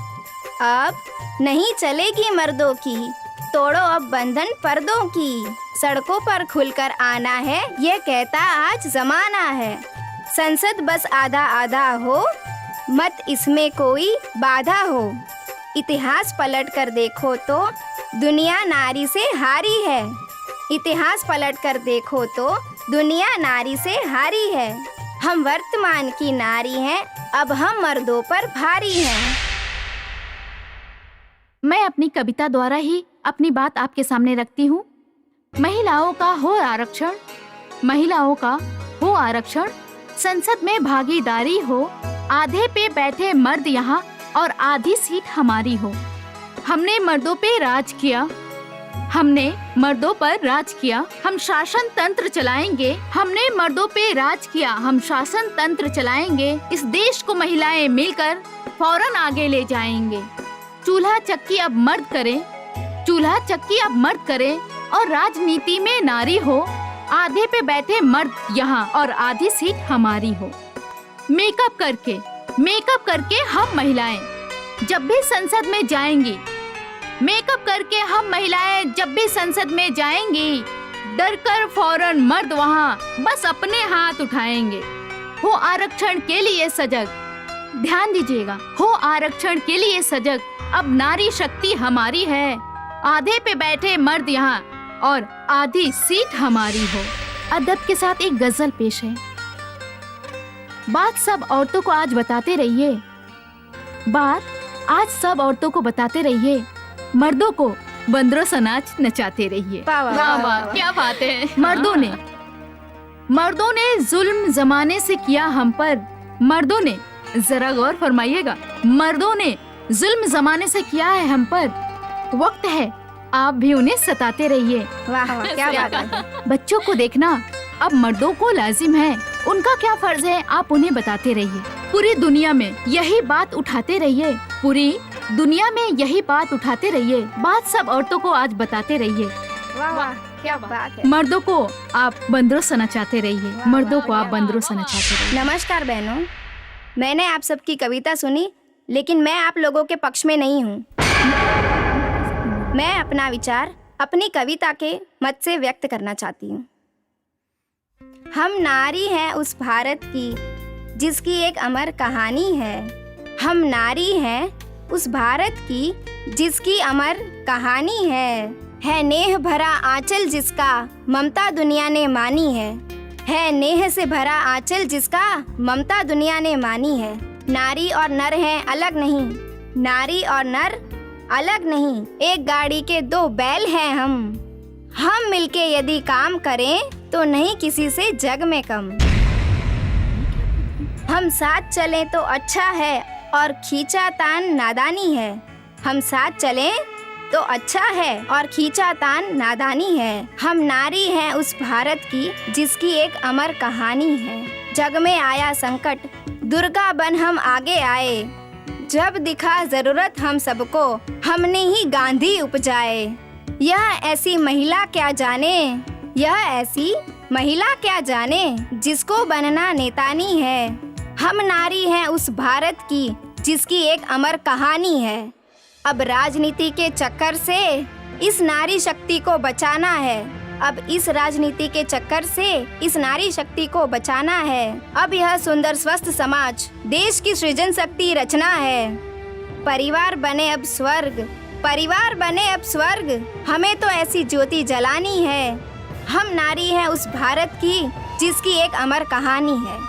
अब नहीं चलेगी मर्दों की। तोड़ो अब बंधन पर्दों की। सड़कों पर खुलकर आना है, ये कहता आज जमाना है। संसद बस आधा आधा हो, मत इसमें कोई बाधा हो। इतिहास पलट कर देखो तो दुनिया नारी से हारी है। इतिहास पलट कर देखो तो दुनिया नारी से हारी है। हम वर्तमान की नारी हैं, अब हम मर्दों पर भारी हैं। मैं अपनी कविता द्वारा ही अपनी बात आपके सामने रखती हूँ। महिलाओं का हो आरक्षण, महिलाओं का हो आरक्षण, संसद में भागीदारी हो। आधे पे बैठे मर्द यहाँ और आधी सीट हमारी हो। हमने मर्दों पे राज किया, हमने मर्दों पर राज किया। हम शासन तंत्र चलाएंगे, हमने मर्दों पे राज किया। हम शासन तंत्र चलाएंगे। इस देश को महिलाएं मिलकर फौरन आगे ले जाएंगे। चूल्हा चक्की अब मर्द करें, चूल्हा चक्की अब मर्द करें और राजनीति में नारी हो। आधे पे बैठे मर्द यहाँ और आधी सीट हमारी हो। मेकअप करके हम महिलाएं जब भी संसद में जाएंगी, मेकअप करके हम महिलाएं जब भी संसद में जाएंगी, डर कर फौरन मर्द वहाँ बस अपने हाथ उठाएंगे। हो आरक्षण के लिए सजग, ध्यान दीजिएगा, हो आरक्षण के लिए सजग। अब नारी शक्ति हमारी है। आधे पे बैठे मर्द यहाँ और आधी सीट हमारी हो। अदब के साथ एक गजल पेश है। बात सब औरतों को आज बताते रहिए, बात आज सब औरतों को बताते रहिए। मर्दों को बंदरों सा नाच नचाते रहिए। वाह वाह वाह वाह। क्या बात है। मर्दों ने जुल्म जमाने से किया हम पर। मर्दों ने, जरा गौर फरमाइएगा, मर्दों ने जुल्म जमाने से किया है हम पर। वक्त है आप भी उन्हें सताते रहिए। वाह वाह, क्या बात है। बच्चों को देखना अब मर्दों को लाजिम है। उनका क्या फर्ज है आप उन्हें बताते रहिए। पूरी दुनिया में यही बात उठाते रहिए, पूरी दुनिया में यही बात उठाते रहिए। बात सब औरतों को आज बताते रहिए। वाह वाह, क्या बात है। मर्दों को आप बंदरों से नचाते रहिए, मर्दों को आप बंदरों से नचाते रहिए। नमस्कार बहनों, मैंने आप सबकी कविता सुनी, लेकिन मैं आप लोगों के पक्ष में नहीं हूँ। मैं अपना विचार अपनी कविता के मत से व्यक्त करना चाहती हूँ। हम नारी हैं उस भारत की जिसकी एक अमर कहानी है। हम नारी हैं उस भारत की जिसकी अमर कहानी है नेह भरा आंचल जिसका ममता दुनिया ने मानी है नेह से भरा आंचल जिसका ममता दुनिया ने मानी है। नारी और नर हैं अलग नहीं, नारी और नर अलग नहीं, एक गाड़ी के दो बैल हैं हम मिलके यदि काम करें तो नहीं किसी से जग में कम। हम साथ चलें तो अच्छा है और खींचातान नादानी है, हम साथ चलें तो अच्छा है और खींचातान नादानी है। हम नारी हैं उस भारत की जिसकी एक अमर कहानी है। जग में आया संकट दुर्गा बन हम आगे आए, जब दिखा जरूरत हम सबको हमने ही गांधी उपजाए। यह ऐसी महिला क्या जाने, यह ऐसी महिला क्या जाने जिसको बनना नेतानी है। हम नारी हैं उस भारत की जिसकी एक अमर कहानी है। अब राजनीति के चक्कर से इस नारी शक्ति को बचाना है, अब इस राजनीति के चक्कर से इस नारी शक्ति को बचाना है। अब यह सुंदर स्वस्थ समाज देश की सृजन शक्ति रचना है। परिवार बने अब स्वर्ग, परिवार बने अब स्वर्ग, हमें तो ऐसी ज्योति जलानी है। हम नारी हैं उस भारत की जिसकी एक अमर कहानी है।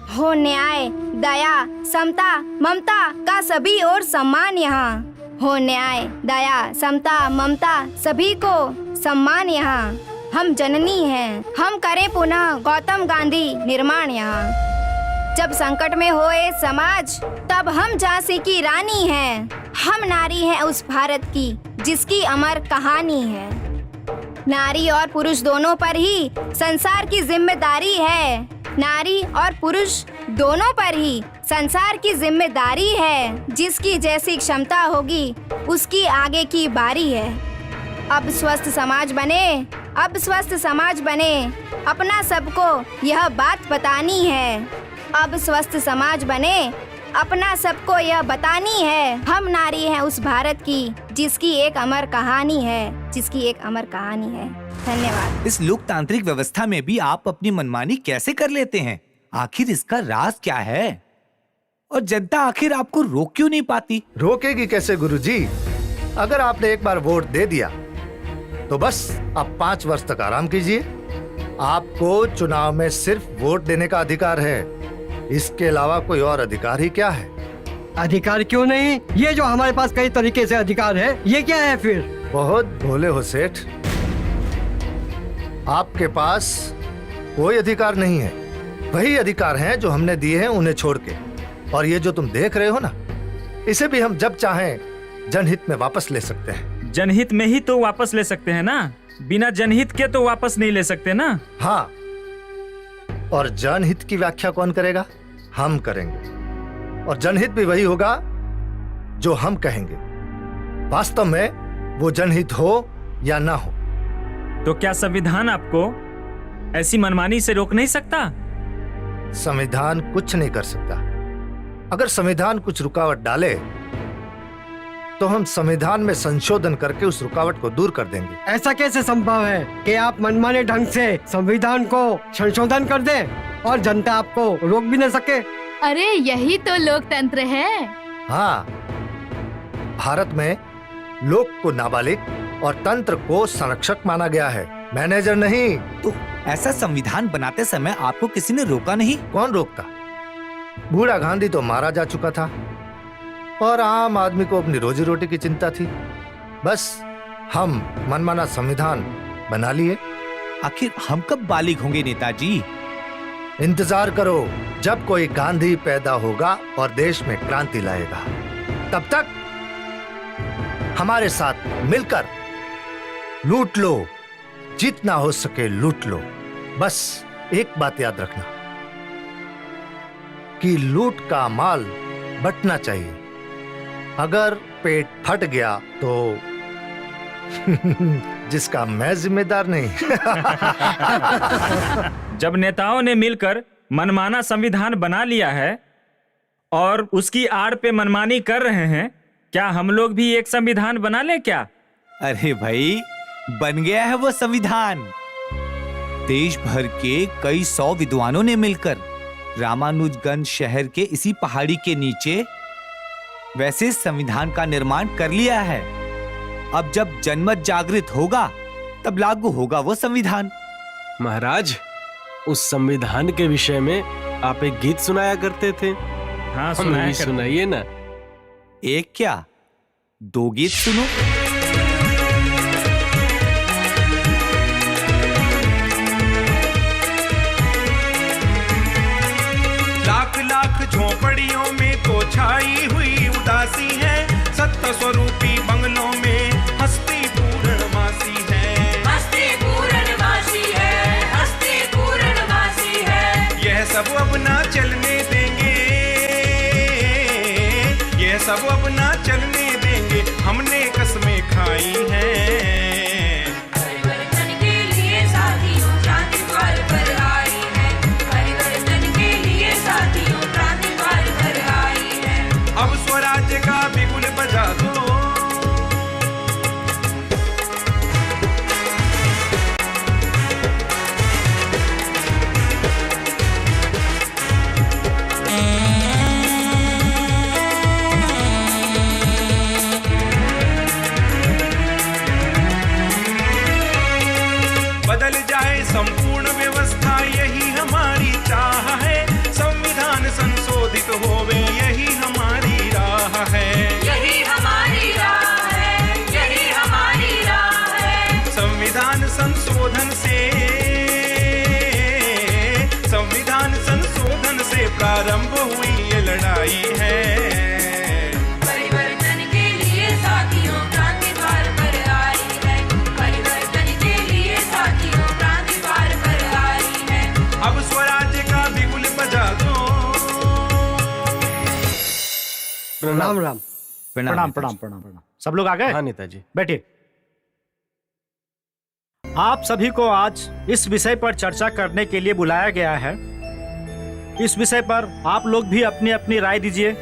हो न्याय दया समता ममता का सभी और सम्मान यहाँ, हो न्याय दया समता ममता सभी को सम्मान यहाँ। हम जननी हैं, हम करें पुनः गौतम गांधी निर्माण यहाँ। जब संकट में होए समाज तब हम झांसी की रानी हैं। हम नारी हैं उस भारत की जिसकी अमर कहानी है। नारी और पुरुष दोनों पर ही संसार की जिम्मेदारी है, नारी और पुरुष दोनों पर ही संसार की जिम्मेदारी है। जिसकी जैसी क्षमता होगी उसकी आगे की बारी है। अब स्वस्थ समाज बने, अब स्वस्थ समाज बने, अपना सबको यह बात बतानी है। अब स्वस्थ समाज बने, अपना सबको यह बतानी है। हम नारी हैं उस भारत की जिसकी एक अमर कहानी है, जिसकी एक अमर कहानी है। धन्यवाद। इस लोकतांत्रिक व्यवस्था में भी आप अपनी मनमानी कैसे कर लेते हैं? आखिर इसका राज क्या है? और जनता आखिर आपको रोक क्यों नहीं पाती? रोकेगी कैसे गुरुजी? अगर आपने एक बार वोट दे दिया तो बस अब 5 वर्ष तक आराम कीजिए। आपको चुनाव में सिर्फ वोट देने का अधिकार है, इसके अलावा कोई और अधिकार ही क्या है? अधिकार क्यों नहीं? ये जो हमारे पास कई तरीके से अधिकार है, ये क्या है फिर? बहुत भोले हो सेठ, आपके पास कोई अधिकार नहीं है। वही अधिकार हैं जो हमने दिए हैं उन्हें छोड़ के। और ये जो तुम देख रहे हो ना, इसे भी हम जब चाहें जनहित में वापस ले सकते हैं। जनहित में ही तो वापस ले सकते हैं ना, बिना जनहित के तो वापस नहीं ले सकते ना। हाँ, और जनहित की व्याख्या कौन करेगा? हम करेंगे। और जनहित भी वही होगा जो हम कहेंगे, वास्तव में वो जनहित हो या ना हो। तो क्या संविधान आपको ऐसी मनमानी से रोक नहीं सकता? संविधान कुछ नहीं कर सकता। अगर संविधान कुछ रुकावट डाले तो हम संविधान में संशोधन करके उस रुकावट को दूर कर देंगे। ऐसा कैसे संभव है कि आप मनमाने ढंग से संविधान को संशोधन कर दें और जनता आपको रोक भी न सके? अरे यही तो लोकतंत्र है। हाँ, भारत में लोक को नाबालिग और तंत्र को संरक्षक माना गया है, मैनेजर नहीं। तो ऐसा संविधान बनाते समय आपको किसी ने रोका नहीं? कौन रोकता? बूढ़ा गांधी तो मारा जा चुका था और आम आदमी को अपनी रोजी रोटी की चिंता थी। बस हम मनमाना संविधान बना लिए। आखिर हम कब बालिग होंगे नेताजी? इंतजार करो जब कोई गांधी पैदा होगा और देश में क्रांति लाएगा। तब तक हमारे साथ मिलकर लूट लो, जितना हो सके लूट लो। बस एक बात याद रखना कि लूट का माल बंटना चाहिए। अगर पेट फट गया तो जिसका मैं जिम्मेदार नहीं। जब नेताओं ने मिलकर मनमाना संविधान बना लिया है और उसकी आड़ पे मनमानी कर रहे हैं, क्या हम लोग भी एक संविधान बना लें क्या? अरे भाई, बन गया है वो संविधान। देश भर के कई 100 विद्वानों ने मिलकर रामानुजगंज शहर के इसी पहाड़ी के नीचे वैसे संविधान का निर्माण कर लिया है। अब जब जनमत जागृत होगा तब लागू होगा वो संविधान। महाराज, उस संविधान के विषय में आप एक गीत सुनाया करते थे। हाँ, हमें भी सुनाइए ना। एक क्या 2 गीत सुनो। लाख लाख झोपड़ियों में तो छाई हुई उदासी है, सत्ता स्वरूपी बंगलों में हस्ती पूर्णमासी है। हस्ती पूर्णमासी है, हस्ती पूर्णमासी है। यह सब अब ना चलने देंगे, यह सब अब ना चलने देंगे, हमने कसमें खाई हैं। परिवर्तन के लिए साथियों क्रांति द्वार पर आई है, परिवर्तन के लिए साथियों क्रांति द्वार पर आई है। अब स्वराज्य का बिगुल बजा दो, बदल जाए संपूर्ण व्यवस्था, यही हमारी चाह है। संविधान संशोधित होवे, यही हमारी राह है। यही हमारी राह है, यही हमारी राह है। संविधान संशोधन से प्रारंभ हुई ये लड़ाई है। परिवर्तन के लिए साथियों क्रांति द्वार पर आई है, परिवर्तन के लिए साथियों क्रांति द्वार पर आई है। अब स्वराज्य का बिगुल बजा दो। राम राम। प्रणाम प्रणाम प्रणाम प्रणाम। सब लोग आ गए? हाँ नेताजी। बैठिए। आप सभी को आज इस विषय पर चर्चा करने के लिए बुलाया गया है। इस विषय पर आप लोग भी अपनी अपनी राय दीजिए,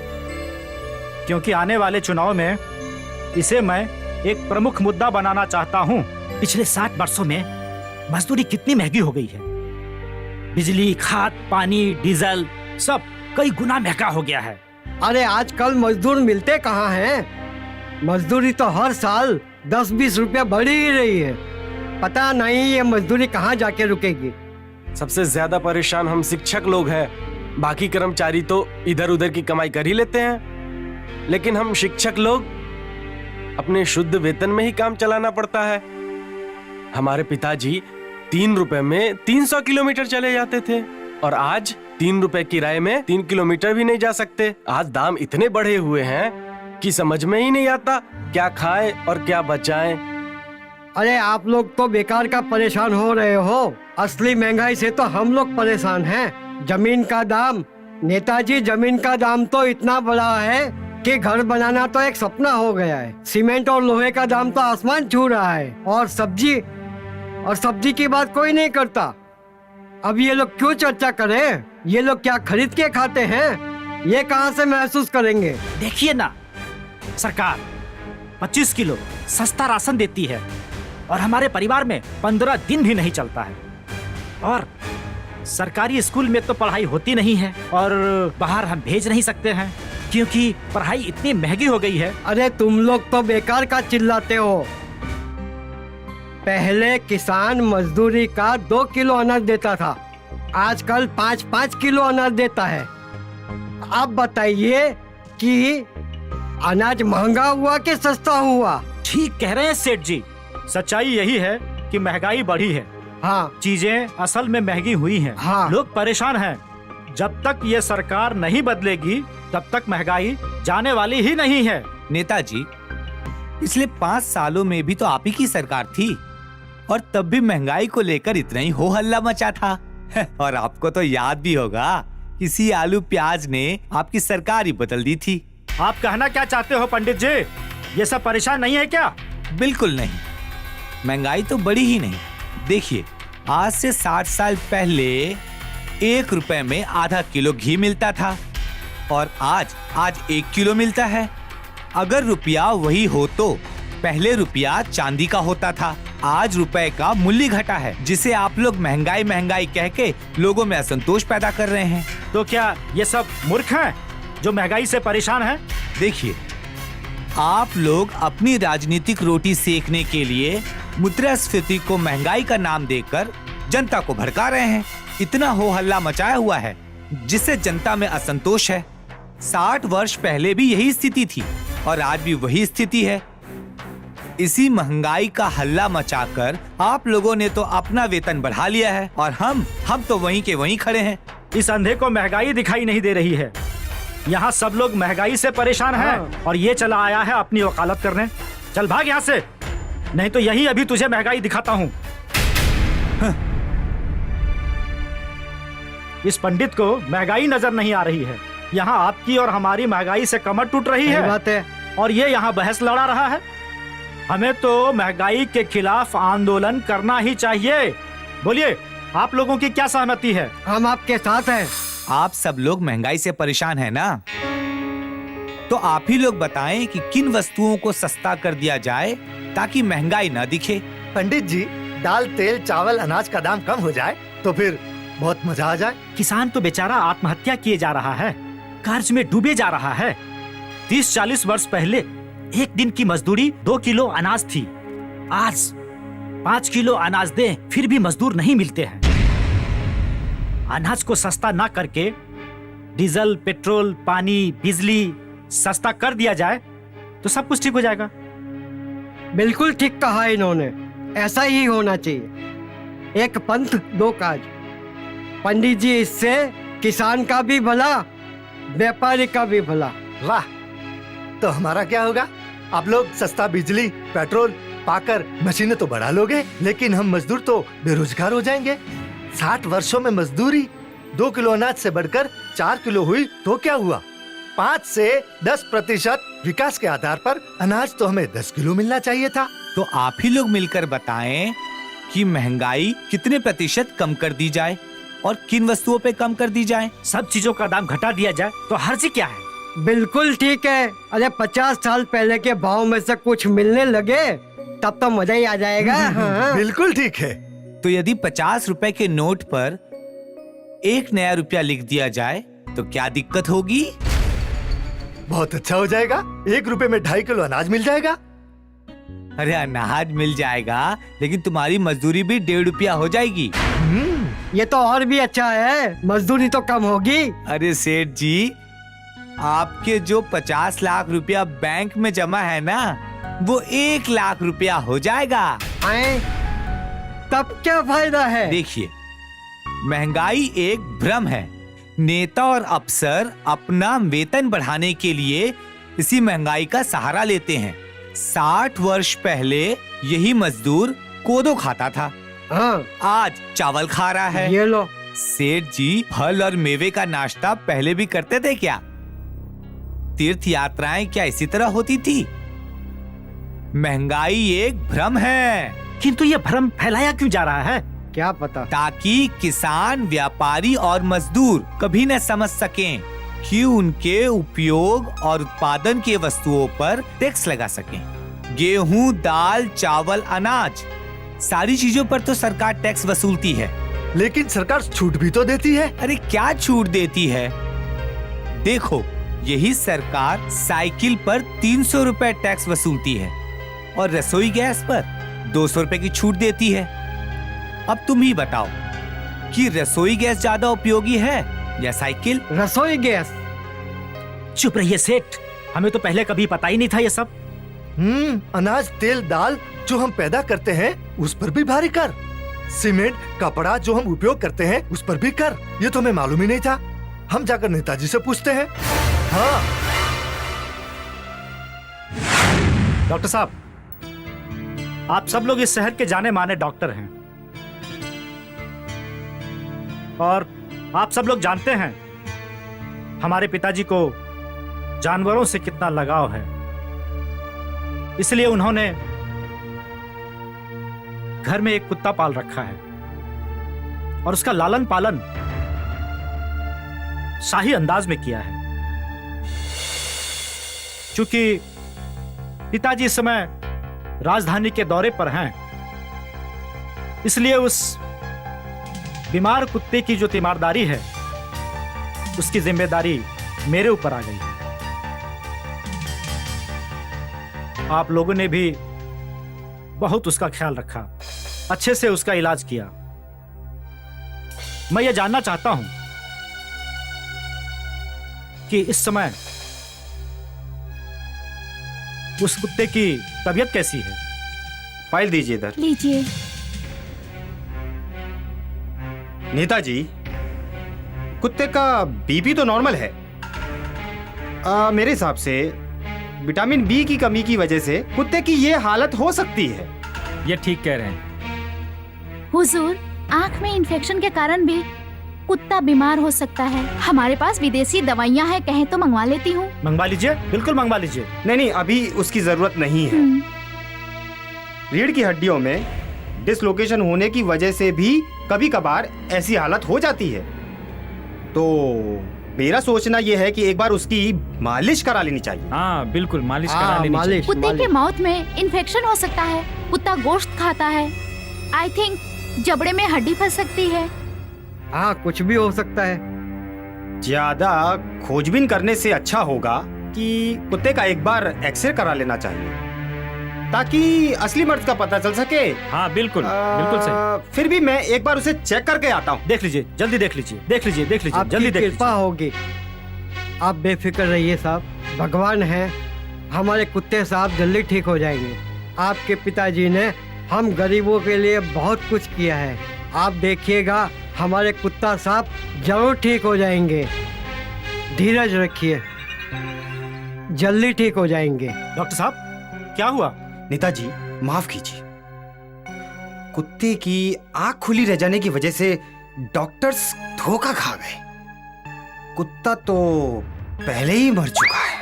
क्योंकि आने वाले चुनाव में इसे मैं एक प्रमुख मुद्दा बनाना चाहता हूं। पिछले 60 वर्षों में मजदूरी कितनी महंगी हो गई है। बिजली, खाद, पानी, डीजल सब कई गुना महंगा हो गया है। अरे आजकल मजदूर मिलते कहाँ हैं? मजदूरी तो हर साल 10-20 रुपया बढ़ ही रही है। पता नहीं ये मजदूरी कहाँ जाके रुकेगी। सबसे ज्यादा परेशान हम शिक्षक लोग हैं। बाकी कर्मचारी तो इधर उधर की कमाई कर ही लेते हैं, लेकिन हम शिक्षक लोग अपने शुद्ध वेतन में ही काम चलाना पड़ता है। हमारे पिताजी 3 रुपए में 300 किलोमीटर चले जाते थे, और आज 3 रुपए किराए में 3 किलोमीटर भी नहीं जा सकते। आज दाम इतने बढ़े हुए हैं कि समझ में ही नहीं आता क्या खाएं और क्या बचाएं। अरे आप लोग तो बेकार का परेशान हो रहे हो। असली महंगाई से तो हम लोग परेशान हैं। जमीन का दाम, नेताजी जमीन का दाम तो इतना बड़ा है कि घर बनाना तो एक सपना हो गया है। सीमेंट और लोहे का दाम तो आसमान छू रहा है, और सब्जी की बात कोई नहीं करता। अब ये लोग क्यों चर्चा करें? ये लोग क्या खरीद के खाते हैं? ये कहाँ से महसूस करेंगे? देखिए ना, सरकार 25 किलो सस्ता राशन देती है और हमारे परिवार में 15 दिन भी नहीं चलता है। और सरकारी स्कूल में तो पढ़ाई होती नहीं है, और बाहर हम भेज नहीं सकते हैं क्योंकि पढ़ाई इतनी महंगी हो गई है। अरे तुम लोग तो बेकार का चिल्लाते हो। पहले किसान मजदूरी का 2 किलो अनाज देता था, आजकल 5-5 किलो अनाज देता है। अब बताइए कि अनाज महंगा हुआ कि सस्ता हुआ? ठीक कह रहे हैं सेठ जी। सच्चाई यही है कि महंगाई बढ़ी है। हाँ, चीजें असल में महंगी हुई हैं। हाँ। लोग परेशान हैं। जब तक ये सरकार नहीं बदलेगी तब तक महंगाई जाने वाली ही नहीं है। नेताजी, पिछले 5 सालों में भी तो आप ही की सरकार थी, और तब भी महंगाई को लेकर इतना ही हो हल्ला मचा था। और आपको तो याद भी होगा, किसी आलू प्याज ने आपकी सरकार ही बदल दी थी। आप कहना क्या चाहते हो पंडित जी? ये सब परेशान नहीं है क्या? बिल्कुल नहीं, महंगाई तो बढ़ी ही नहीं। देखिए, आज से 60 साल पहले 1 रुपए में आधा किलो घी मिलता था, और आज 1 किलो मिलता है। अगर रुपया वही हो तो पहले रुपया चांदी का होता था। आज रुपए का मूल्य घटा है, जिसे आप लोग महंगाई महंगाई कह के लोगों में असंतोष पैदा कर रहे हैं। तो क्या ये सब मूर्ख हैं जो महंगाई से परेशान हैं? देखिए, आप लोग अपनी राजनीतिक रोटी सेकने के लिए मुद्रास्फीति को महंगाई का नाम देकर जनता को भड़का रहे हैं। इतना हो हल्ला मचाया हुआ है जिससे जनता में असंतोष है। 60 वर्ष पहले भी यही स्थिति थी और आज भी वही स्थिति है। इसी महंगाई का हल्ला मचाकर आप लोगों ने तो अपना वेतन बढ़ा लिया है और हम तो वहीं के वहीं खड़े हैं। इस अंधे को महंगाई दिखाई नहीं दे रही है। यहाँ सब लोग महंगाई से परेशान हैं और ये चला आया है अपनी वकालत करने। चल भाग यहाँ से, नहीं तो यही अभी तुझे महंगाई दिखाता हूँ। इस पंडित को महंगाई नजर नहीं आ रही है। यहाँ आपकी और हमारी महंगाई से कमर टूट रही है। बात है। और ये यहाँ बहस लड़ा रहा है। हमें तो महंगाई के खिलाफ आंदोलन करना ही चाहिए। बोलिए, आप लोगों की क्या सहमति है? हम आपके साथ हैं। आप सब लोग महंगाई से परेशान हैं ना, तो आप ही लोग बताएं कि किन वस्तुओं को सस्ता कर दिया जाए ताकि महंगाई ना दिखे। पंडित जी, दाल, तेल, चावल, अनाज का दाम कम हो जाए तो फिर बहुत मजा आ जाए। किसान तो बेचारा आत्महत्या किए जा रहा है, कर्ज में डूबे जा रहा है। 30-40 वर्ष पहले एक दिन की मजदूरी 2 किलो अनाज थी। आज 5 किलो अनाज दें फिर भी मजदूर नहीं मिलते हैं। अनाज को सस्ता ना करके डीजल, पेट्रोल, पानी, बिजली सस्ता कर दिया जाए तो सब कुछ ठीक हो जाएगा। बिल्कुल ठीक कहा इन्होंने, ऐसा ही होना चाहिए। एक पंथ दो काज। पंडित जी, इससे किसान का भी भला, व्यापारी का भी भला। वाह, तो हमारा क्या होगा? आप लोग सस्ता बिजली, पेट्रोल पाकर मशीनें तो बढ़ा लोगे, लेकिन हम मजदूर तो बेरोजगार हो जाएंगे। 60 वर्षों में मजदूरी 2 किलो अनाज से बढ़कर 4 किलो हुई तो क्या हुआ? 5 से 10% विकास के आधार पर अनाज तो हमें 10 किलो मिलना चाहिए था। तो आप ही लोग मिलकर बताएं कि महंगाई कितने प्रतिशत कम कर दी जाए और किन वस्तुओं पे कम कर दी जाए। सब चीजों का दाम घटा दिया जाए तो हर्ज क्या है? बिल्कुल ठीक है। अरे 50 साल पहले के भाव में से कुछ मिलने लगे तब तो मजा ही आ जाएगा। हाँ। बिल्कुल ठीक है। तो यदि 50 रुपए के नोट पर 1 नया रुपया लिख दिया जाए तो क्या दिक्कत होगी? बहुत अच्छा हो जाएगा। 1 रुपए में 2.5 किलो अनाज मिल जाएगा। अरे अनाज मिल जाएगा, लेकिन तुम्हारी मजदूरी भी 1.5 रुपया हो जाएगी। ये तो और भी अच्छा है, मजदूरी तो कम होगी। अरे सेठ जी, आपके जो 50 लाख रुपया बैंक में जमा है ना, वो 1 लाख रुपया हो जाएगा। तब क्या फायदा है? देखिए, महंगाई एक भ्रम है। नेता और अफसर अपना वेतन बढ़ाने के लिए इसी महंगाई का सहारा लेते हैं। 60 वर्ष पहले यही मजदूर कोदो खाता था, हाँ। आज चावल खा रहा है। ये लो। सेठ जी, फल और मेवे का नाश्ता पहले भी करते थे क्या? तीर्थ यात्राएं क्या इसी तरह होती थी? महंगाई एक भ्रम है। किंतु ये भ्रम फैलाया क्यों जा रहा है? क्या पता। ताकि किसान, व्यापारी और मजदूर कभी न समझ सकें कि उनके उपयोग और उत्पादन के वस्तुओं पर टैक्स लगा सकें। गेहूं, दाल, चावल, अनाज, सारी चीजों पर तो सरकार टैक्स वसूलती है। लेकिन सरकार छूट भी तो देती है। अरे क्या छूट देती है? देखो, यही सरकार साइकिल पर 300 रुपए टैक्स वसूलती है और रसोई गैस पर 200 रुपए की छूट देती है। अब तुम ही बताओ कि रसोई गैस ज्यादा उपयोगी है या साइकिल? रसोई गैस। चुप रहिए सेठ, हमें तो पहले कभी पता ही नहीं था ये सब। अनाज, तेल, दाल जो हम पैदा करते हैं उस पर भी भारी कर। सीमेंट, कपड़ा जो हम उपयोग करते हैं उस पर भी कर। ये तो हमें मालूम ही नहीं था। हम जाकर नेताजी से पूछते हैं। हाँ। डॉक्टर साहब, आप सब लोग इस शहर के जाने माने डॉक्टर हैं और आप सब लोग जानते हैं हमारे पिताजी को जानवरों से कितना लगाव है। इसलिए उन्होंने घर में एक कुत्ता पाल रखा है और उसका लालन पालन शाही अंदाज में किया है। चूंकि पिताजी इस समय राजधानी के दौरे पर हैं, इसलिए उस बीमार कुत्ते की जो तीमारदारी है उसकी जिम्मेदारी मेरे ऊपर आ गई है। आप लोगों ने भी बहुत उसका ख्याल रखा, अच्छे से उसका इलाज किया। मैं ये जानना चाहता हूं कि इस समय उस कुत्ते की तबीयत कैसी है? फाइल दीजिए इधर। लीजिए। नेताजी, कुत्ते का बीपी तो नॉर्मल है। मेरे हिसाब से विटामिन बी की कमी की वजह से कुत्ते की ये हालत हो सकती है। ये ठीक कह रहे हैं। हुजूर, आँख में इन्फेक्शन के कारण भी कुत्ता बीमार हो सकता है। हमारे पास विदेशी दवाइयाँ हैं, कहें तो मंगवा लेती हूँ। मंगवा लीजिए, बिल्कुल मंगवा लीजिए। नहीं, अभी उसकी जरूरत नहीं है। रीढ़ की हड्डियों में डिसलोकेशन होने की वजह से भी कभी कभार ऐसी हालत हो जाती है। तो मेरा सोचना यह है कि एक बार उसकी मालिश करा लेनी चाहिए। हाँ बिल्कुल, मालिश करा लेनी चाहिए। कुत्ते के माउथ में इन्फेक्शन हो सकता है। कुत्ता गोश्त खाता है। आई थिंक जबड़े में हड्डी फंस सकती है। हाँ, कुछ भी हो सकता है। ज्यादा खोजबीन करने से अच्छा होगा कि कुत्ते का एक बार एक्सरे करा लेना चाहिए, ताकि असली मर्ज का पता चल सके। हाँ बिल्कुल, बिल्कुल सही। फिर भी मैं एक बार उसे चेक करके आता हूँ। देख लीजिए, जल्दी देख लीजिए, देख लीजिए, देख लीजिए, आपकी जल्दी देख लीजिए। कृपा होगी। आप बेफिक्र रहिए साहब, भगवान है। हमारे कुत्ते साहब जल्दी ठीक हो जाएंगे। आपके पिताजी ने हम गरीबों के लिए बहुत कुछ किया है। आप देखिएगा, हमारे कुत्ता साहब जरूर ठीक हो जाएंगे। धीरज रखिए, जल्दी ठीक हो जाएंगे। डॉक्टर साहब, क्या हुआ? नेताजी, माफ कीजिए। कुत्ते की आंख खुली रह जाने की वजह से डॉक्टर्स धोखा खा गए। कुत्ता तो पहले ही मर चुका है।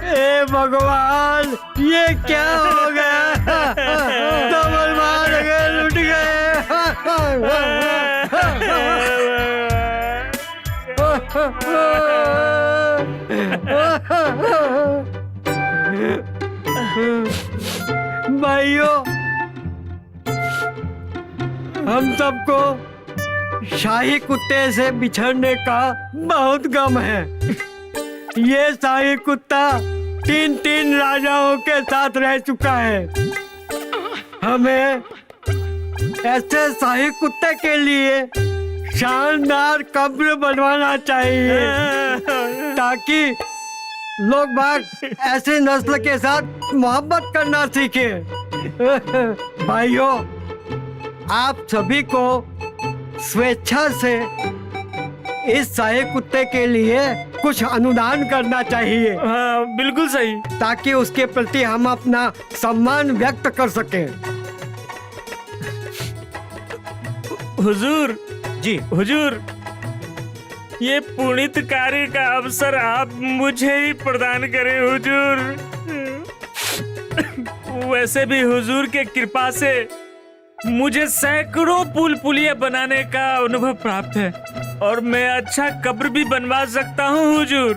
ए भगवान, ये क्या हो गया? डबल मार गए, लुट गए। भाइयों, हम सबको शाही कुत्ते से बिछड़ने का बहुत गम है। ये शाही कुत्ता 3 राजाओं के साथ रह चुका है। हमें ऐसे शाही कुत्ते के लिए शानदार कब्र बनवाना चाहिए, ताकि लोग बाग ऐसे नस्ल के साथ मोहब्बत करना सीखे। भाइयों, आप सभी को स्वेच्छा से इस शाही कुत्ते के लिए कुछ अनुदान करना चाहिए। हाँ बिल्कुल सही, ताकि उसके प्रति हम अपना सम्मान व्यक्त कर सकें। हुजूर जी, हुजूर, ये पुनीत कार्य का अवसर आप मुझे ही प्रदान करें हुजूर। वैसे भी हुजूर के कृपा से मुझे सैकड़ों पुल पुलिया बनाने का अनुभव प्राप्त है, और मैं अच्छा कब्र भी बनवा सकता हूँ हुजूर।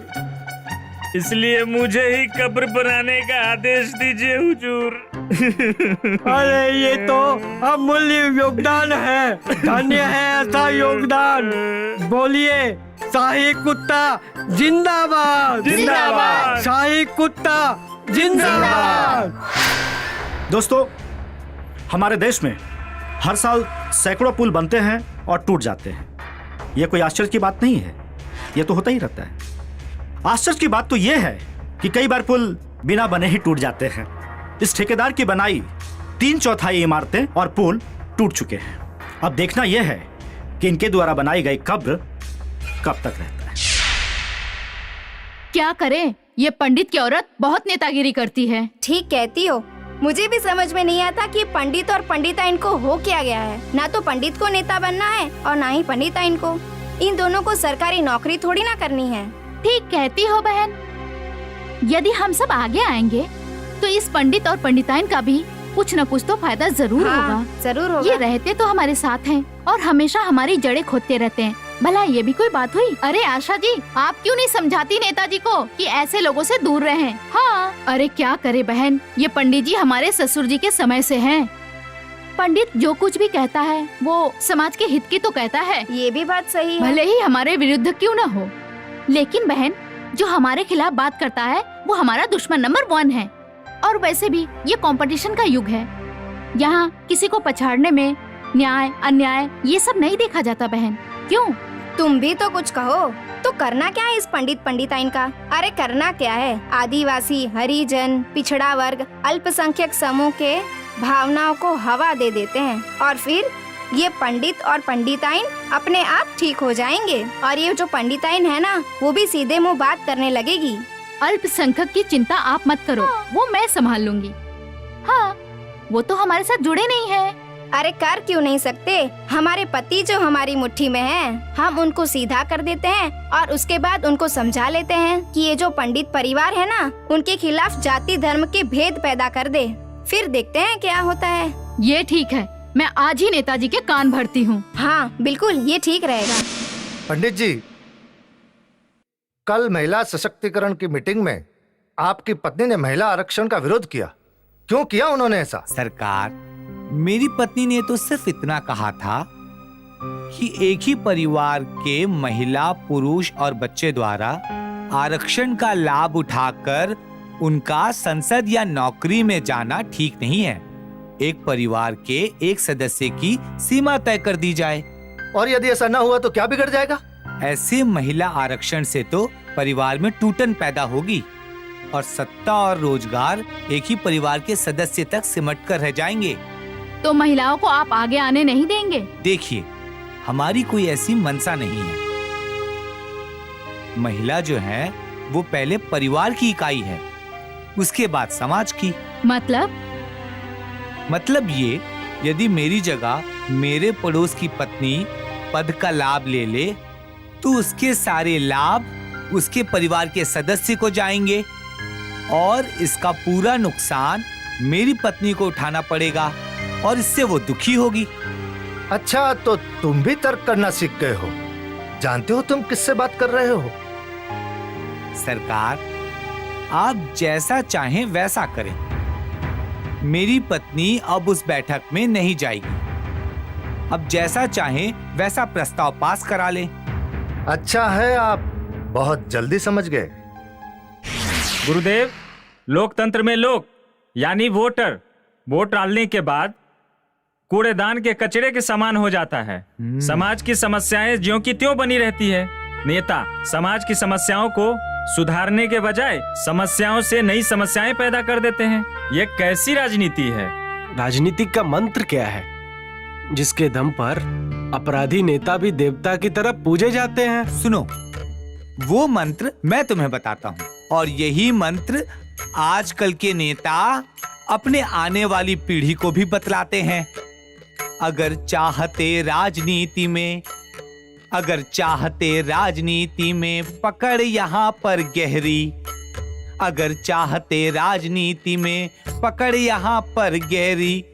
इसलिए मुझे ही कब्र बनाने का आदेश दीजिए हुजूर। अरे ये तो अमूल्य योगदान है, धन्य है ऐसा योगदान। बोलिए, शाही कुत्ता जिंदाबाद, जिंदाबाद, शाही कुत्ता जिंदाबाद। दोस्तों, हमारे देश में हर साल सैकड़ों पुल बनते हैं और टूट जाते हैं। यह कोई आश्चर्य की बात नहीं है, यह तो होता ही रहता है। आश्चर्य की बात तो यह है कि कई बार पुल बिना बने ही टूट जाते हैं। इस ठेकेदार की बनाई 3/4 इमारतें और पुल टूट चुके हैं। अब देखना यह है कि इनके द्वारा बनाई गई कब्र कब तक रहता है। क्या करें, ये पंडित की औरत बहुत नेतागिरी करती है। ठीक कहती हो। मुझे भी समझ में नहीं आता कि पंडित और पंडिताइन को हो क्या गया है। ना तो पंडित को नेता बनना है और ना ही पंडिताइन को। इन दोनों को सरकारी नौकरी थोड़ी ना करनी है। ठीक कहती हो बहन। यदि हम सब आगे आएंगे तो इस पंडित और पंडिताइन का भी कुछ न कुछ तो फायदा जरूर होगा। जरूर होगा। ये रहते तो हमारे साथ हैं और हमेशा हमारी जड़ें खोदते रहते हैं। भला ये भी कोई बात हुई? अरे आशा जी, आप क्यों नहीं समझाती नेताजी को कि ऐसे लोगों से दूर रहें? हाँ, अरे क्या करे बहन, ये पंडित जी हमारे ससुर जी के समय से हैं। पंडित जो कुछ भी कहता है वो समाज के हित की तो कहता है। ये भी बात सही है। भले ही हमारे विरुद्ध क्यों न हो, लेकिन बहन जो हमारे खिलाफ बात करता है वो हमारा दुश्मन नंबर 1 है। और वैसे भी ये कंपटीशन का युग है, यहाँ किसी को पछाड़ने में न्याय अन्याय ये सब नहीं देखा जाता बहन। क्यों? तुम भी तो कुछ कहो। तो करना क्या है इस पंडित पंडिताइन का? अरे करना क्या है, आदिवासी, हरिजन, पिछड़ा वर्ग, अल्पसंख्यक समूह के भावनाओं को हवा दे देते हैं और फिर ये पंडित और पंडिताइन अपने आप ठीक हो जाएंगे। और ये जो पंडिताइन है ना, वो भी सीधे मुंह बात करने लगेगी। अल्पसंख्यक की चिंता आप मत करो, वो मैं संभाल लूंगी। हाँ, वो तो हमारे साथ जुड़े नहीं है। अरे कर क्यों नहीं सकते? हमारे पति जो हमारी मुट्ठी में हैं, हम उनको सीधा कर देते हैं और उसके बाद उनको समझा लेते हैं कि ये जो पंडित परिवार है ना, उनके खिलाफ जाति धर्म के भेद पैदा कर दे। फिर देखते हैं क्या होता है। ये ठीक है, मैं आज ही नेताजी के कान भरती हूँ। हाँ बिल्कुल, ये ठीक रहेगा। पंडित जी, कल महिला सशक्तिकरण की मीटिंग में आपकी पत्नी ने महिला आरक्षण का विरोध किया। क्यों किया उन्होंने ऐसा? सरकार, मेरी पत्नी ने तो सिर्फ इतना कहा था कि एक ही परिवार के महिला, पुरुष और बच्चे द्वारा आरक्षण का लाभ उठाकर उनका संसद या नौकरी में जाना ठीक नहीं है। एक परिवार के एक सदस्य की सीमा तय कर दी जाए। और यदि ऐसा न हुआ तो क्या बिगड़ जाएगा? ऐसे महिला आरक्षण से तो परिवार में टूटन पैदा होगी और सत्ता और रोजगार एक ही परिवार के सदस्य तक सिमट कर रह जाएंगे। तो महिलाओं को आप आगे आने नहीं देंगे? देखिए, हमारी कोई ऐसी मंशा नहीं है। महिला जो है वो पहले परिवार की इकाई है, उसके बाद समाज की। मतलब ये, यदि मेरी जगह मेरे पड़ोस की पत्नी पद का लाभ ले ले तो उसके सारे लाभ उसके परिवार के सदस्य को जाएंगे और इसका पूरा नुकसान मेरी पत्नी को उठाना पड़ेगा और इससे वो दुखी होगी। अच्छा, तो तुम भी तर्क करना सीख गए हो। जानते हो तुम किससे बात कर रहे हो? सरकार, आप जैसा चाहें वैसा करें। मेरी पत्नी अब उस बैठक में नहीं जाएगी। अब जैसा चाहें वैसा प्रस्ताव पास करा ले। अच्छा है, आप बहुत जल्दी समझ गए। गुरुदेव, लोकतंत्र में लोग यानी वोटर वोट डालने के बाद कूड़ेदान के कचरे के समान हो जाता है। समाज की समस्याएं ज्यों की त्यों बनी रहती है। नेता समाज की समस्याओं को सुधारने के बजाय समस्याओं से नई समस्याएं पैदा कर देते हैं। ये कैसी राजनीति है? राजनीति का मंत्र क्या है जिसके दम पर अपराधी नेता भी देवता की तरह पूजे जाते हैं? सुनो, वो मंत्र मैं तुम्हें बताता हूँ और यही मंत्र आजकल के नेता अपने आने वाली पीढ़ी को भी बतलाते हैं। अगर चाहते राजनीति में पकड़ यहाँ पर गहरी, अगर चाहते राजनीति में पकड़ यहाँ पर गहरी,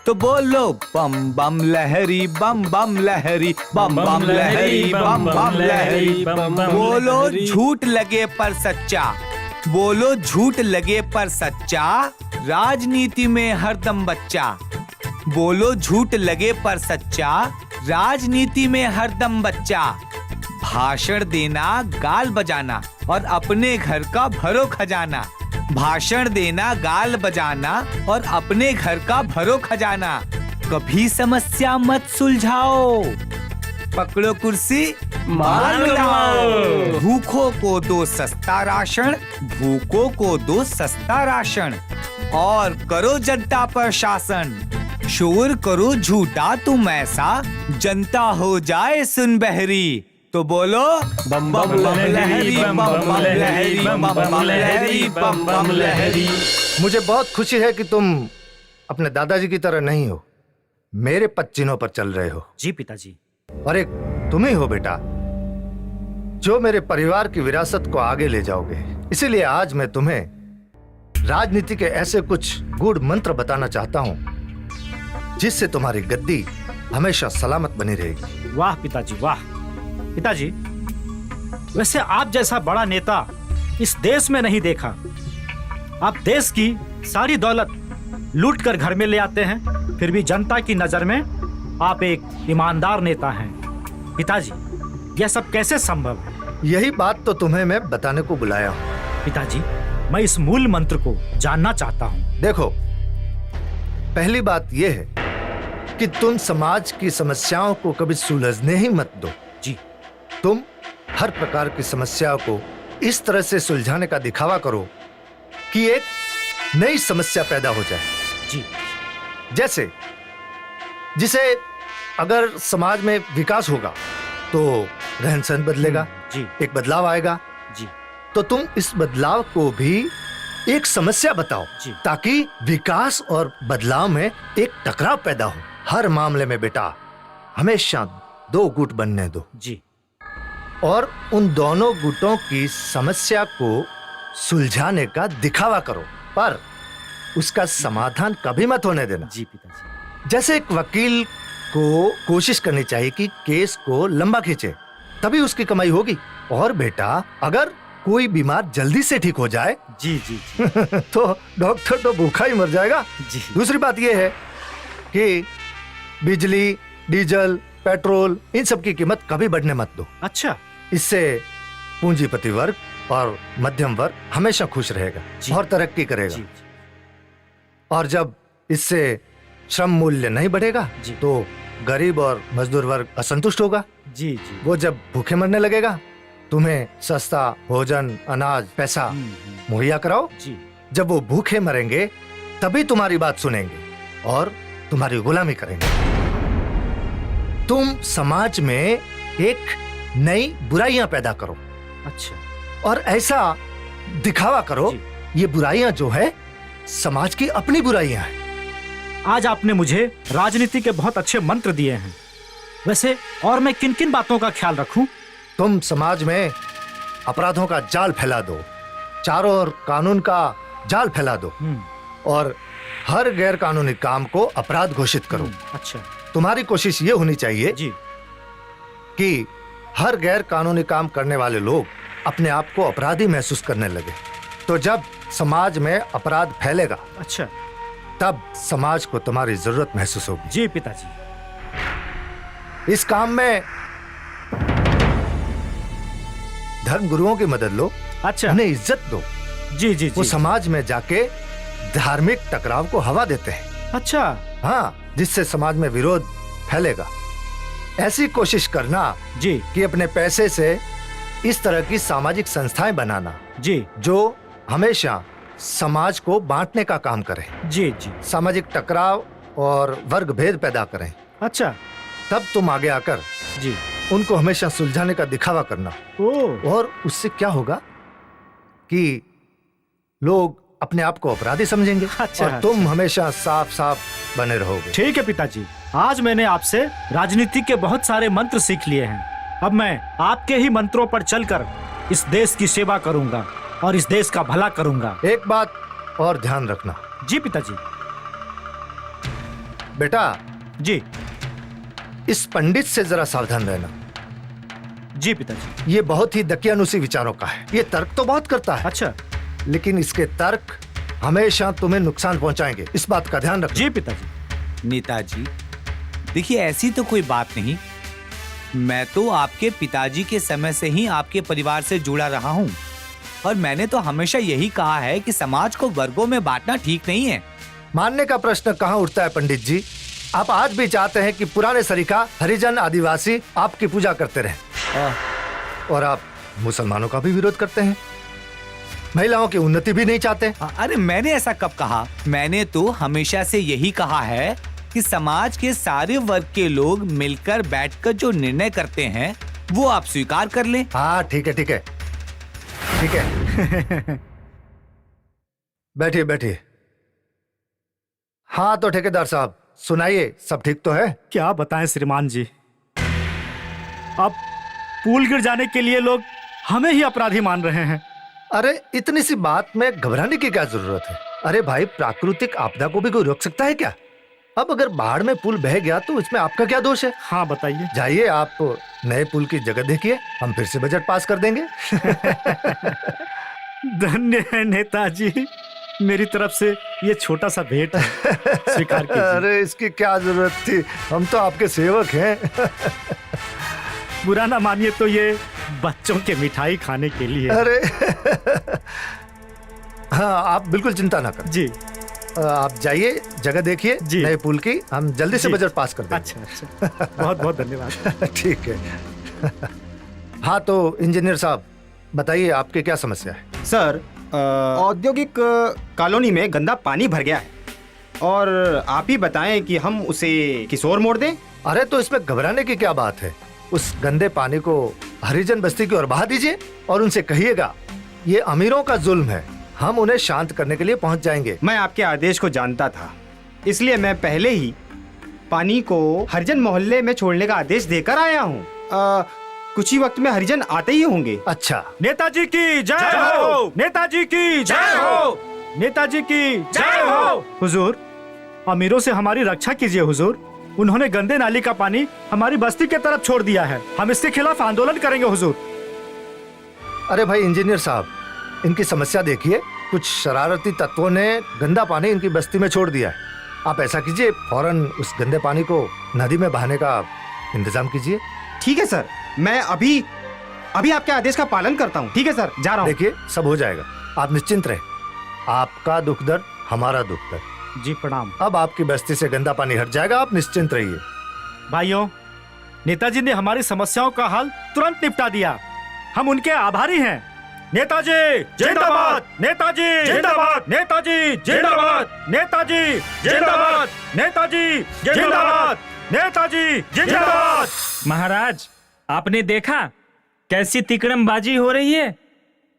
तो बोलो बम बम लहरी, बम बम लहरी, बम बम लहरी, बम बम लहरी। बोलो झूठ लगे पर सच्चा, बोलो झूठ लगे पर सच्चा, राजनीति में हरदम बच्चा। बोलो झूठ लगे पर सच्चा, राजनीति में हरदम बच्चा। भाषण देना, गाल बजाना और अपने घर का भरो खजाना। भाषण देना, गाल बजाना और अपने घर का भरो खजाना। कभी समस्या मत सुलझाओ, पकड़ो कुर्सी मान लाओ। भूखों को दो सस्ता राशन, भूखों को दो सस्ता राशन और करो जनता पर शासन। शोर करो झूठा तुम ऐसा, जनता हो जाए सुन बहरी। तो बोलो बम बम लहरी, बम बम लहरी, बम बम लहरी, बम बम लहरी। मुझे बहुत खुशी है कि तुम अपने दादाजी की तरह नहीं हो, मेरे पच्चीनों पर चल रहे हो। जी पिताजी। और एक तुम ही हो बेटा जो मेरे परिवार की विरासत को आगे ले जाओगे। इसीलिए आज मैं तुम्हें राजनीति के ऐसे कुछ गूढ़ मंत्र बताना चाहता हूं जिससे तुम्हारी गद्दी हमेशा सलामत बनी रहेगी। वाह पिताजी, वाह। पिताजी, वैसे आप जैसा बड़ा नेता इस देश में नहीं देखा। आप देश की सारी दौलत लूट कर घर में ले आते हैं, फिर भी जनता की नजर में आप एक ईमानदार नेता हैं। पिताजी, यह सब कैसे संभव है? यही बात तो तुम्हें मैं बताने को बुलाया हूँ। पिताजी, मैं इस मूल मंत्र को जानना चाहता हूँ। देखो, पहली बात यह है कि तुम समाज की समस्याओं को कभी सुलझने ही मत दो। जी। तुम हर प्रकार की समस्याओं को इस तरह से सुलझाने का दिखावा करो कि एक नई समस्या पैदा हो जाए। जी। जैसे जिसे अगर समाज में विकास होगा तो रहन सहन बदलेगा। जी। एक बदलाव आएगा। जी। तो तुम इस बदलाव को भी एक समस्या बताओ जी। ताकि विकास और बदलाव में एक टकराव पैदा हो। हर मामले में बेटा हमेशा दो गुट बनने दो। जी। और उन दोनों गुटों की समस्या को सुलझाने का दिखावा करो, पर उसका समाधान कभी मत होने देना। जी पिताजी। जैसे एक वकील को कोशिश करनी चाहिए कि केस को लंबा खींचे, तभी उसकी कमाई होगी। और बेटा अगर कोई बीमार जल्दी से ठीक हो जाए जी जी, जी। तो डॉक्टर तो भूखा ही मर जाएगा। जी। दूसरी बात यह है कि बिजली, डीजल, पेट्रोल इन सब की कीमत कभी बढ़ने मत दो। अच्छा। इससे पूंजीपति वर्ग और मध्यम वर्ग हमेशा खुश रहेगा जी। और तरक्की करेगा। जी। और जब इससे श्रम मूल्य नहीं बढ़ेगा जी। तो गरीब और मजदूर वर्ग असंतुष्ट होगा। जी जी। वो जब भूखे मरने लगेगा, तुम्हें सस्ता भोजन, अनाज, पैसा मुहैया कराओ। जी। जब वो भूखे मरेंगे तभी तुम्हारी बात सुनेंगे और तुम्हारी गुलामी करेंगे। तुम समाज में एक नई बुराइयां पैदा करो। अच्छा। और ऐसा दिखावा करो ये बुराइयां जो है समाज की अपनी बुराइयां हैं। आज आपने मुझे राजनीति के बहुत अच्छे मंत्र दिए हैं। वैसे और मैं किन किन बातों का ख्याल रखूं? तुम समाज में अपराधों का जाल फैला दो, चारों ओर कानून का जाल फैला दो और हर गैर कानूनी काम को अपराध घोषित करो। अच्छा। तुम्हारी कोशिश ये होनी चाहिए जी। कि हर गैर कानूनी काम करने वाले लोग अपने आप को अपराधी महसूस करने लगे। तो जब समाज में अपराध फैलेगा, अच्छा, तब समाज को तुम्हारी जरूरत महसूस होगी। जी पिताजी। इस काम में धर्म गुरुओं की मदद लो। अच्छा। उन्हें इज्जत दो। जी जी वो जी। समाज में जाके धार्मिक टकराव को हवा देते हैं। अच्छा। हाँ, जिससे समाज में विरोध फैलेगा। ऐसी कोशिश करना जी कि अपने पैसे से इस तरह की सामाजिक संस्थाएं बनाना जी जो हमेशा समाज को बांटने का काम करें। जी जी। सामाजिक टकराव और वर्ग भेद पैदा करें। अच्छा। तब तुम आगे आकर जी उनको हमेशा सुलझाने का दिखावा करना। और उससे क्या होगा कि लोग अपने आप को अपराधी समझेंगे। अच्छा। और तुम हमेशा साफ साफ बने रहोगे। ठीक है पिताजी, आज मैंने आपसे राजनीति के बहुत सारे मंत्र सीख लिए हैं। अब मैं आपके ही मंत्रों पर चलकर इस देश की सेवा करूंगा और इस देश का भला करूंगा। एक बात और ध्यान रखना। जी पिताजी। बेटा जी। इस पंडित से जरा सावधान रहना। जी पिताजी। ये बहुत ही दकियानुसी विचारों का है। ये तर्क तो बहुत करता है। अच्छा। लेकिन इसके तर्क हमेशा तुम्हें नुकसान पहुंचाएंगे, इस बात का ध्यान रखना। जी पिताजी। नेताजी, देखिए ऐसी तो कोई बात नहीं। मैं तो आपके पिताजी के समय से ही आपके परिवार से जुड़ा रहा हूँ और मैंने तो हमेशा यही कहा है कि समाज को वर्गों में बांटना ठीक नहीं है। मानने का प्रश्न कहाँ उठता है पंडित जी? आप आज भी चाहते हैं कि पुराने सरीका हरिजन आदिवासी आपकी पूजा करते रहें और आप मुसलमानों का भी विरोध करते हैं। महिलाओं की उन्नति भी नहीं चाहते। अरे मैंने ऐसा कब कहा? मैंने तो हमेशा से यही कहा है कि समाज के सारे वर्ग के लोग मिलकर बैठकर जो निर्णय करते हैं वो आप स्वीकार कर लें। हाँ ठीक है ठीक है ठीक है। बैठिए बैठिए। हाँ तो ठेकेदार साहब सुनाइए, सब ठीक तो है? क्या बताएं श्रीमान जी, अब पुल गिर जाने के लिए लोग हमें ही अपराधी मान रहे हैं। अरे इतनी सी बात में घबराने की क्या जरूरत है? अरे भाई, प्राकृतिक आपदा को भी कोई रोक सकता है क्या? अब अगर बाढ़ में पुल बह गया तो इसमें आपका क्या दोष है? हाँ बताइए। जाइए आप नए पुल की जगह देखिए, हम फिर से बजट पास कर देंगे। धन्य है नेताजी, मेरी तरफ से ये छोटा सा भेंट है, स्वीकार कीजिए। अरे इसकी क्या जरूरत थी, हम तो आपके सेवक हैं। बुरा ना मानिए तो ये बच्चों के मिठाई खाने के लिए। अरे हाँ, आप बिल्कुल चिंता ना करें जी। आप जाइए, जगह देखिए जी। नए पुल की, हम जल्दी से जी। बजट पास कर देंगे। अच्छा अच्छा, बहुत बहुत धन्यवाद। ठीक है। हाँ तो इंजीनियर साहब बताइए, आपकी क्या समस्या है? सर, औद्योगिक कॉलोनी में गंदा पानी भर गया है और आप ही बताएं कि हम उसे किस ओर मोड़ दें। अरे तो इसमें घबराने की क्या बात है, उस गंदे पानी को हरिजन बस्ती की ओर बहा दीजिए और उनसे कहिएगा ये अमीरों का जुल्म है, हम उन्हें शांत करने के लिए पहुंच जाएंगे। मैं आपके आदेश को जानता था, इसलिए मैं पहले ही पानी को हरिजन मोहल्ले में छोड़ने का आदेश देकर आया हूँ। कुछ ही वक्त में हरिजन आते ही होंगे। अच्छा, नेताजी की जय हो, नेताजी की जय हो, नेताजी की जय हो। हुजूर, अमीरों से हमारी रक्षा कीजिए हुजूर, उन्होंने गंदे नाली का पानी हमारी बस्ती की तरफ छोड़ दिया है, हम इसके खिलाफ आंदोलन करेंगे हुजूर। अरे भाई इंजीनियर साहब, इनकी समस्या देखिए, कुछ शरारती तत्वों ने गंदा पानी इनकी बस्ती में छोड़ दिया है। आप ऐसा कीजिए, फौरन उस गंदे पानी को नदी में बहाने का इंतजाम कीजिए। ठीक है सर, मैं अभी आपके आदेश का पालन करता हूँ। ठीक है सर, जा रहा हूँ। देखिए सब हो जाएगा, आप निश्चिंत रहे, आपका दुख दर्द हमारा दुख दर्द। जी प्रणाम। अब आपकी बस्ती से गंदा पानी हट जाएगा, आप निश्चिंत रहिए। भाइयों, नेताजी ने हमारी समस्याओं का हल तुरंत निपटा दिया, हम उनके आभारी हैं। नेताजी जिंदाबाद, नेताजी जिंदाबाद, नेताजी जिंदाबाद, नेताजी जिंदाबाद, नेताजी जिंदाबाद, नेताजी जिंदाबाद। महाराज, आपने देखा कैसी तिकड़मबाजी हो रही है?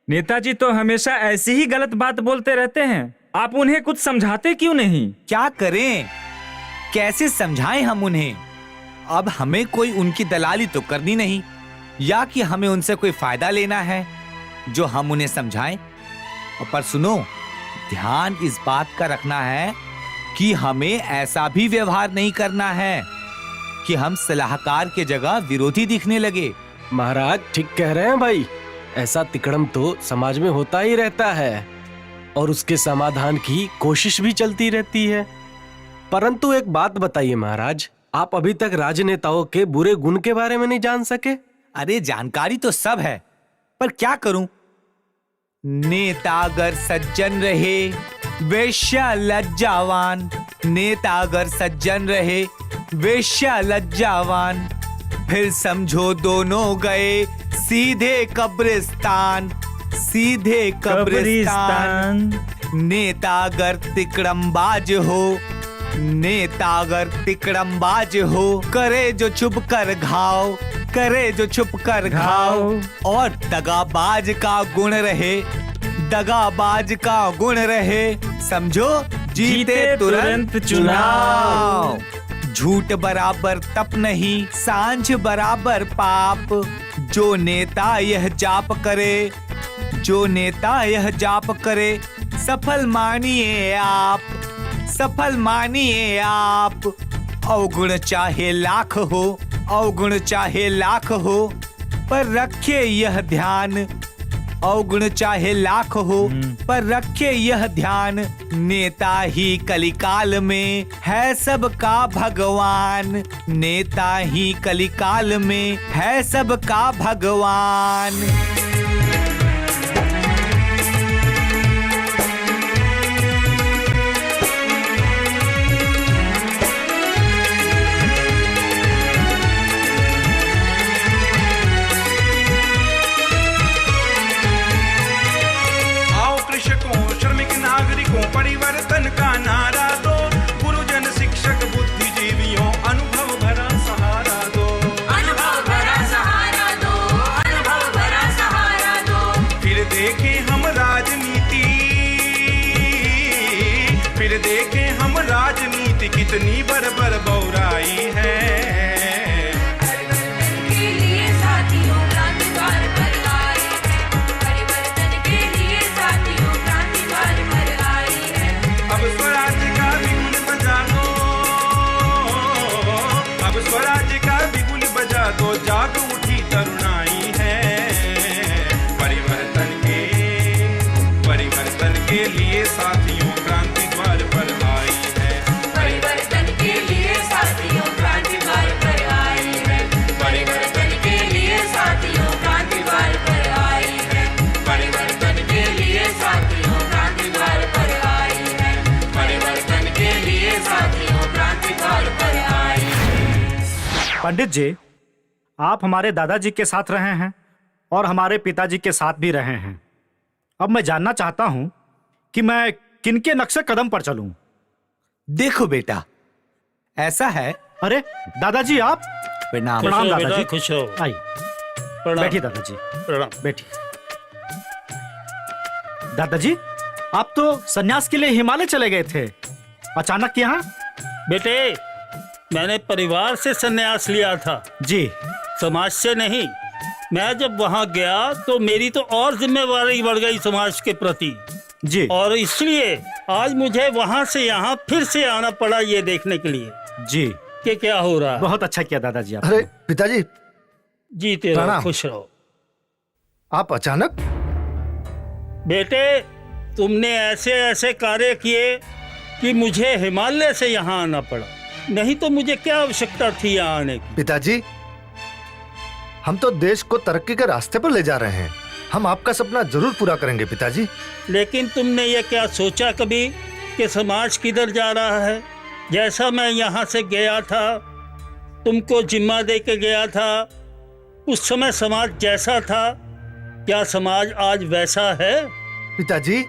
नेताजी तो हमेशा ऐसी ही गलत बात बोलते रहते हैं, आप उन्हें कुछ समझाते क्यों नहीं? क्या करें, कैसे समझाएं हम उन्हें? अब हमें कोई उनकी दलाली तो करनी नहीं, या कि हमें उनसे कोई फायदा लेना है जो हम उन्हें समझाएं। पर सुनो, ध्यान इस बात का रखना है कि हमें ऐसा भी व्यवहार नहीं करना है कि हम सलाहकार के जगह विरोधी दिखने लगे। महाराज ठीक कह रहे हैं भाई, ऐसा तिकड़म तो समाज में होता ही रहता है और उसके समाधान की कोशिश भी चलती रहती है। परंतु एक बात बताइए महाराज, आप अभी तक राजनेताओं के बुरे गुण के बारे में नहीं जान सके? अरे जानकारी तो सब है, पर क्या करूं? नेता अगर सज्जन रहे वेश्या लज्जावान, नेता अगर सज्जन रहे वेश्या लज्जावान, फिर समझो दोनों गए सीधे कब्रिस्तान, सीधे कब्रिस्तान। नेता अगर तिकड़मबाज हो, नेता अगर तिकड़मबाज हो, करे जो छुप कर घाव, करे जो छुप कर घाव। और दगाबाज का गुण रहे, दगाबाज का गुण रहे, समझो जीते तुरंत चुनाव। झूठ बराबर तप नहीं, सांझ बराबर पाप, जो नेता यह जाप करे, जो नेता यह जाप करे, सफल मानिए आप, सफल मानिए आप। अवगुण चाहे लाख हो, अवगुण चाहे लाख हो, पर रखे यह ध्यान, अवगुण चाहे लाख हो, पर रखे यह ध्यान, नेता ही कलिकाल में है सबका भगवान, नेता ही कलिकाल में है सबका भगवान। परिवर्तन का नारा दो, गुरुजन शिक्षक बुद्धिजीवियों अनुभव भरा सहारा दो, अनुभव भरा सहारा दो, अनुभव भरा सहारा दो। फिर देखें हम राजनीति, फिर देखें हम राजनीति कितनी बर्बर बौराई है। के लिए साथियों क्रांति द्वार पर आए हैं, परिवर्तन के लिए साथियों क्रांति द्वार पर आए हैं। अब स्वराज्य का बिगुल बजा दो, अब स्वराज्य का बिगुल बजा दो, जाग उठी तरुणाई है। परिवर्तन के लिए साथियों पंडित जी, आप हमारे दादाजी के साथ रहे हैं और हमारे पिताजी के साथ भी रहे हैं। अब मैं जानना चाहता हूं कि मैं किनके नक्शे कदम पर चलूं। देखो बेटा, ऐसा है। अरे दादाजी, आप? प्रणाम। प्रणाम दादाजी। खुश रहो। आइए, बैठिए दादाजी, बैठिए। दादाजी, आप तो सन्यास के लिए हिमालय चले गए थे, अचानक यहाँ? बेटे, मैंने परिवार से संन्यास लिया था जी। समाज से नहीं। मैं जब वहाँ गया तो मेरी तो और जिम्मेवारी बढ़ गई समाज के प्रति जी, और इसलिए आज मुझे वहाँ से यहाँ फिर से आना पड़ा ये देखने के लिए जी कि क्या हो रहा है। बहुत अच्छा किया दादाजी आप। अरे पिताजी, जीते रहो, प्रणाम। खुश रहो। आप अचानक? बेटे, तुमने ऐसे ऐसे कार्य किए कि मुझे हिमालय से यहाँ आना पड़ा, नहीं तो मुझे क्या आवश्यकता थी यहाँ आने की। पिताजी, हम तो देश को तरक्की के रास्ते पर ले जा रहे हैं। हम आपका सपना जरूर पूरा करेंगे पिताजी। लेकिन तुमने ये क्या सोचा कभी कि समाज किधर जा रहा है? जैसा मैं यहाँ से गया था, तुमको जिम्मा दे के गया था, उस समय समाज जैसा था, क्या समाज आज वैसा है? पिताजी,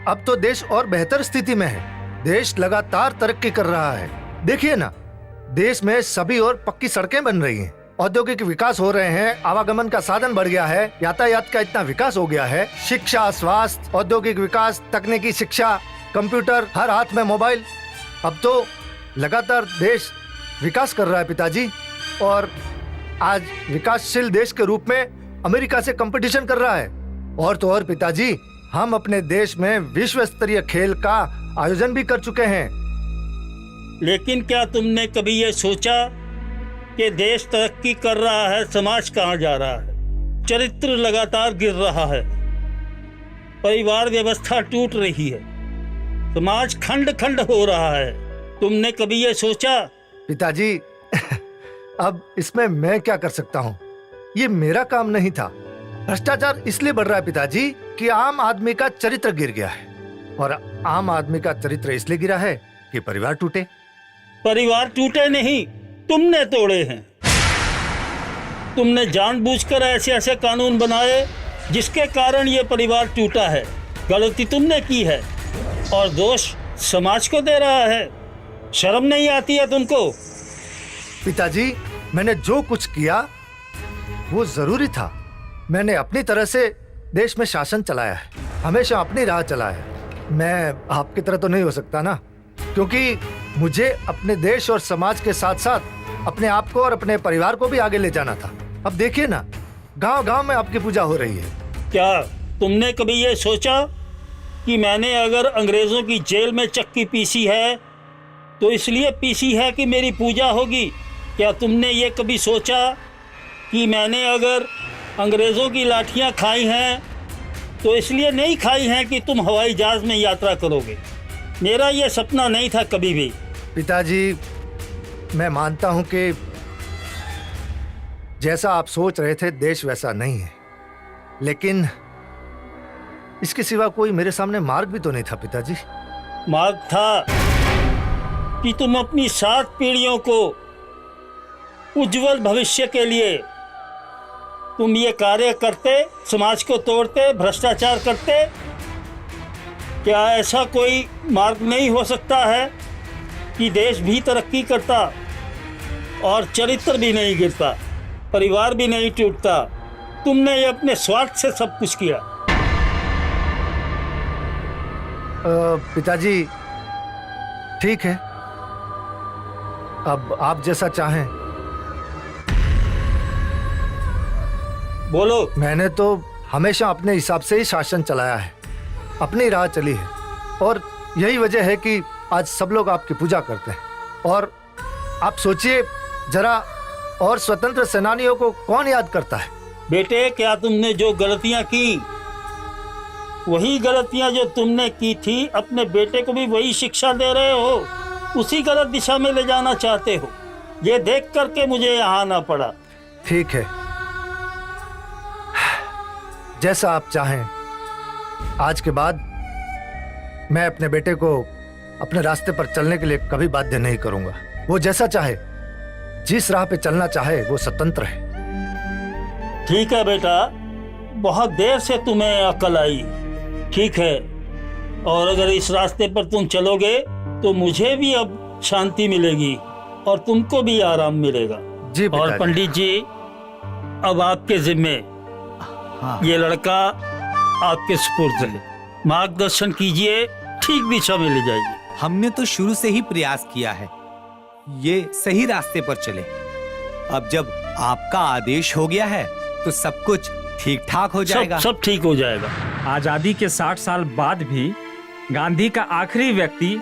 अब तो देश और बेहतर स्थिति में है। देश लगातार तरक्की कर रहा है। देखिए ना, देश में सभी ओर पक्की सड़कें बन रही हैं, औद्योगिक विकास हो रहे हैं, आवागमन का साधन बढ़ गया है, यातायात का इतना विकास हो गया है, शिक्षा, स्वास्थ्य, औद्योगिक विकास, तकनीकी शिक्षा, कंप्यूटर, हर हाथ में मोबाइल। अब तो लगातार देश विकास कर रहा है पिताजी, और आज विकासशील देश के रूप में अमेरिका से कंपटीशन कर रहा है। और तो और पिताजी, हम अपने देश में विश्व स्तरीय खेल का आयोजन भी कर चुके हैं। लेकिन क्या तुमने कभी ये सोचा कि देश तरक्की कर रहा है, समाज कहाँ जा रहा है? चरित्र लगातार गिर रहा है, परिवार व्यवस्था टूट रही है, समाज खंड खंड हो रहा है। तुमने कभी ये सोचा? पिताजी, अब इसमें मैं क्या कर सकता हूँ? ये मेरा काम नहीं था। भ्रष्टाचार इसलिए बढ़ रहा है पिताजी कि आम आदमी का चरित्र गिर गया है, और आम आदमी का चरित्र इसलिए गिरा है कि परिवार टूटे। परिवार टूटे नहीं, तुमने तोड़े हैं। तुमने जानबूझकर ऐसे ऐसे कानून बनाए जिसके कारण ये परिवार टूटा है। गलती तुमने की है और दोष समाज को दे रहा है। शर्म नहीं आती है तुमको? पिताजी, मैंने जो कुछ किया वो जरूरी था। मैंने अपनी तरह से देश में शासन चलाया है, हमेशा अपनी राह चला है। मैं आपकी तरह तो नहीं हो सकता ना, क्योंकि मुझे अपने देश और समाज के साथ साथ अपने आप को और अपने परिवार को भी आगे ले जाना था। अब देखिए ना, गांव गांव में आपकी पूजा हो रही है। क्या तुमने कभी ये सोचा कि मैंने अगर अंग्रेजों की जेल में चक्की पीसी है तो इसलिए पीसी है कि मेरी पूजा होगी? क्या तुमने ये कभी सोचा कि मैंने अगर अंग्रेजों की लाठियां खाई हैं तो इसलिए नहीं खाई हैं कि तुम हवाई जहाज में यात्रा करोगे? मेरा ये सपना नहीं था कभी भी। पिताजी, मैं मानता हूं कि जैसा आप सोच रहे थे देश वैसा नहीं है, लेकिन इसके सिवा कोई मेरे सामने मार्ग भी तो नहीं था पिताजी। मार्ग था कि तुम अपनी 7 पीढ़ियों को उज्जवल भविष्य के लिए तुम ये कार्य करते, समाज को तोड़ते, भ्रष्टाचार करते। क्या ऐसा कोई मार्ग नहीं हो सकता है कि देश भी तरक्की करता और चरित्र भी नहीं गिरता, परिवार भी नहीं टूटता? तुमने ये अपने स्वार्थ से सब कुछ किया। पिताजी, ठीक है, अब आप जैसा चाहें। बोलो। मैंने तो हमेशा अपने हिसाब से ही शासन चलाया है, अपनी राह चली है, और यही वजह है कि आज सब लोग आपकी पूजा करते हैं। और आप सोचिए जरा, और स्वतंत्र सेनानियों को कौन याद करता है? बेटे, क्या तुमने जो गलतियां की, वही गलतियां जो तुमने की थी, अपने बेटे को भी वही शिक्षा दे रहे हो? उसी गलत दिशा में ले जाना चाहते हो? ये देख करके मुझे यहाँ आना पड़ा। ठीक है, जैसा आप चाहें। आज के बाद मैं अपने बेटे को अपने रास्ते पर चलने के लिए कभी बाध्य नहीं करूंगा। वो जैसा चाहे, जिस राह पे चलना चाहे वो स्वतंत्र है। ठीक है बेटा, बहुत देर से तुम्हें अकल आई। ठीक है, और अगर इस रास्ते पर तुम चलोगे तो मुझे भी अब शांति मिलेगी और तुमको भी आराम मिलेगा। जी और पिताजी। पंडित जी, अब आपके जिम्मे ये लड़का आपके सुपुर्द है। मार्गदर्शन कीजिए, ठीक दिशा में ले जाइए। हमने तो शुरू से ही प्रयास किया है ये सही रास्ते पर चले। अब जब आपका आदेश हो गया है तो सब कुछ ठीक ठाक हो जाएगा। सब ठीक हो जाएगा। आजादी के 60 साल बाद भी गांधी का आखिरी व्यक्ति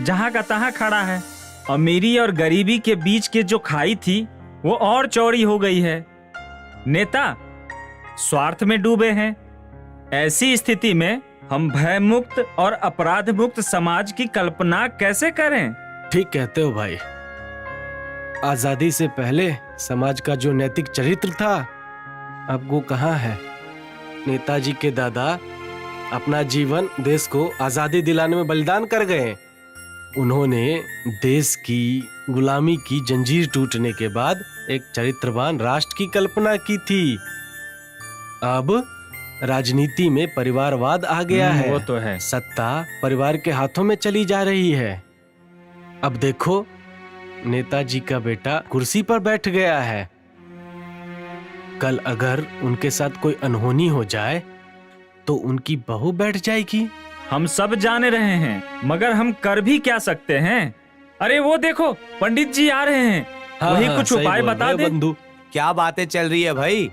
जहां का तहां खड़ा है। अमीरी और गरीबी के बीच के जो खाई थी वो और चौड़ी हो गई है। नेता स्वार्थ में डूबे हैं। ऐसी स्थिति में हम भय मुक्त और अपराध मुक्त समाज की कल्पना कैसे करें? ठीक कहते हो भाई। आजादी से पहले समाज का जो नैतिक चरित्र था अब वो कहाँ है। नेताजी के दादा अपना जीवन देश को आजादी दिलाने में बलिदान कर गए। उन्होंने देश की गुलामी की जंजीर टूटने के बाद एक चरित्रवान राष्ट्र की कल्पना की थी। अब राजनीति में परिवारवाद आ गया है। वो तो है। सत्ता परिवार के हाथों में चली जा रही है। अब देखो, नेताजी का बेटा कुर्सी पर बैठ गया है। कल अगर उनके साथ कोई अनहोनी हो जाए तो उनकी बहू बैठ जाएगी। हम सब जाने रहे हैं, मगर हम कर भी क्या सकते हैं? अरे वो देखो, पंडित जी आ रहे हैं। वही कुछ सही उपाय बोल बता रहे हो दे। बंधु। क्या बातें चल रही है भाई,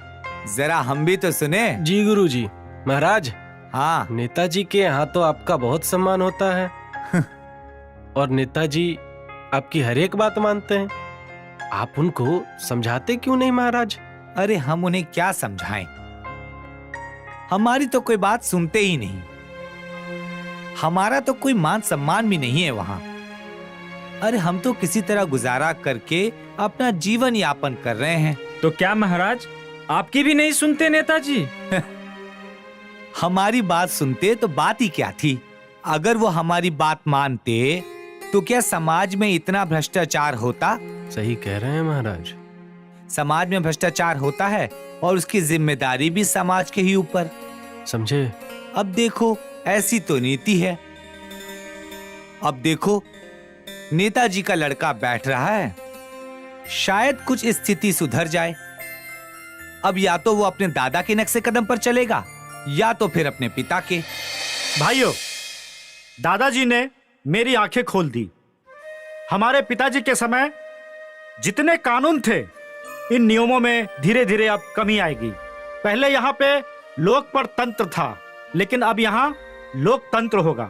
जरा हम भी तो सुने। जी गुरुजी। महाराज, हाँ, नेताजी के यहाँ तो आपका बहुत सम्मान होता है और नेताजी आपकी हर एक बात मानते हैं। आप उनको समझाते क्यों नहीं महाराज? अरे हम उन्हें क्या समझाएं, हमारी तो कोई बात सुनते ही नहीं। हमारा तो कोई मान सम्मान भी नहीं है वहां। अरे हम तो किसी तरह गुजारा करके अपना जीवन यापन कर रहे हैं। तो क्या महाराज आपकी भी नहीं सुनते नेताजी? हमारी बात सुनते तो बात ही क्या थी। अगर वो हमारी बात मानते तो क्या समाज में इतना भ्रष्टाचार होता? सही कह रहे हैं महाराज। समाज में भ्रष्टाचार होता है और उसकी जिम्मेदारी भी समाज के ही ऊपर। समझे? अब देखो, ऐसी तो नीति है। अब देखो, नेताजी का लड़का बैठ रहा है, शायद कुछ स्थिति सुधर जाए। अब या तो वो अपने दादा के नक्शे कदम पर चलेगा या तो फिर अपने पिता के। भाइयों, दादाजी ने मेरी आंखें खोल दी। हमारे पिताजी के समय जितने कानून थे, इन नियमों में धीरे धीरे अब कमी आएगी। पहले यहाँ पे लोक पर तंत्र था, लेकिन अब यहाँ लोकतंत्र होगा।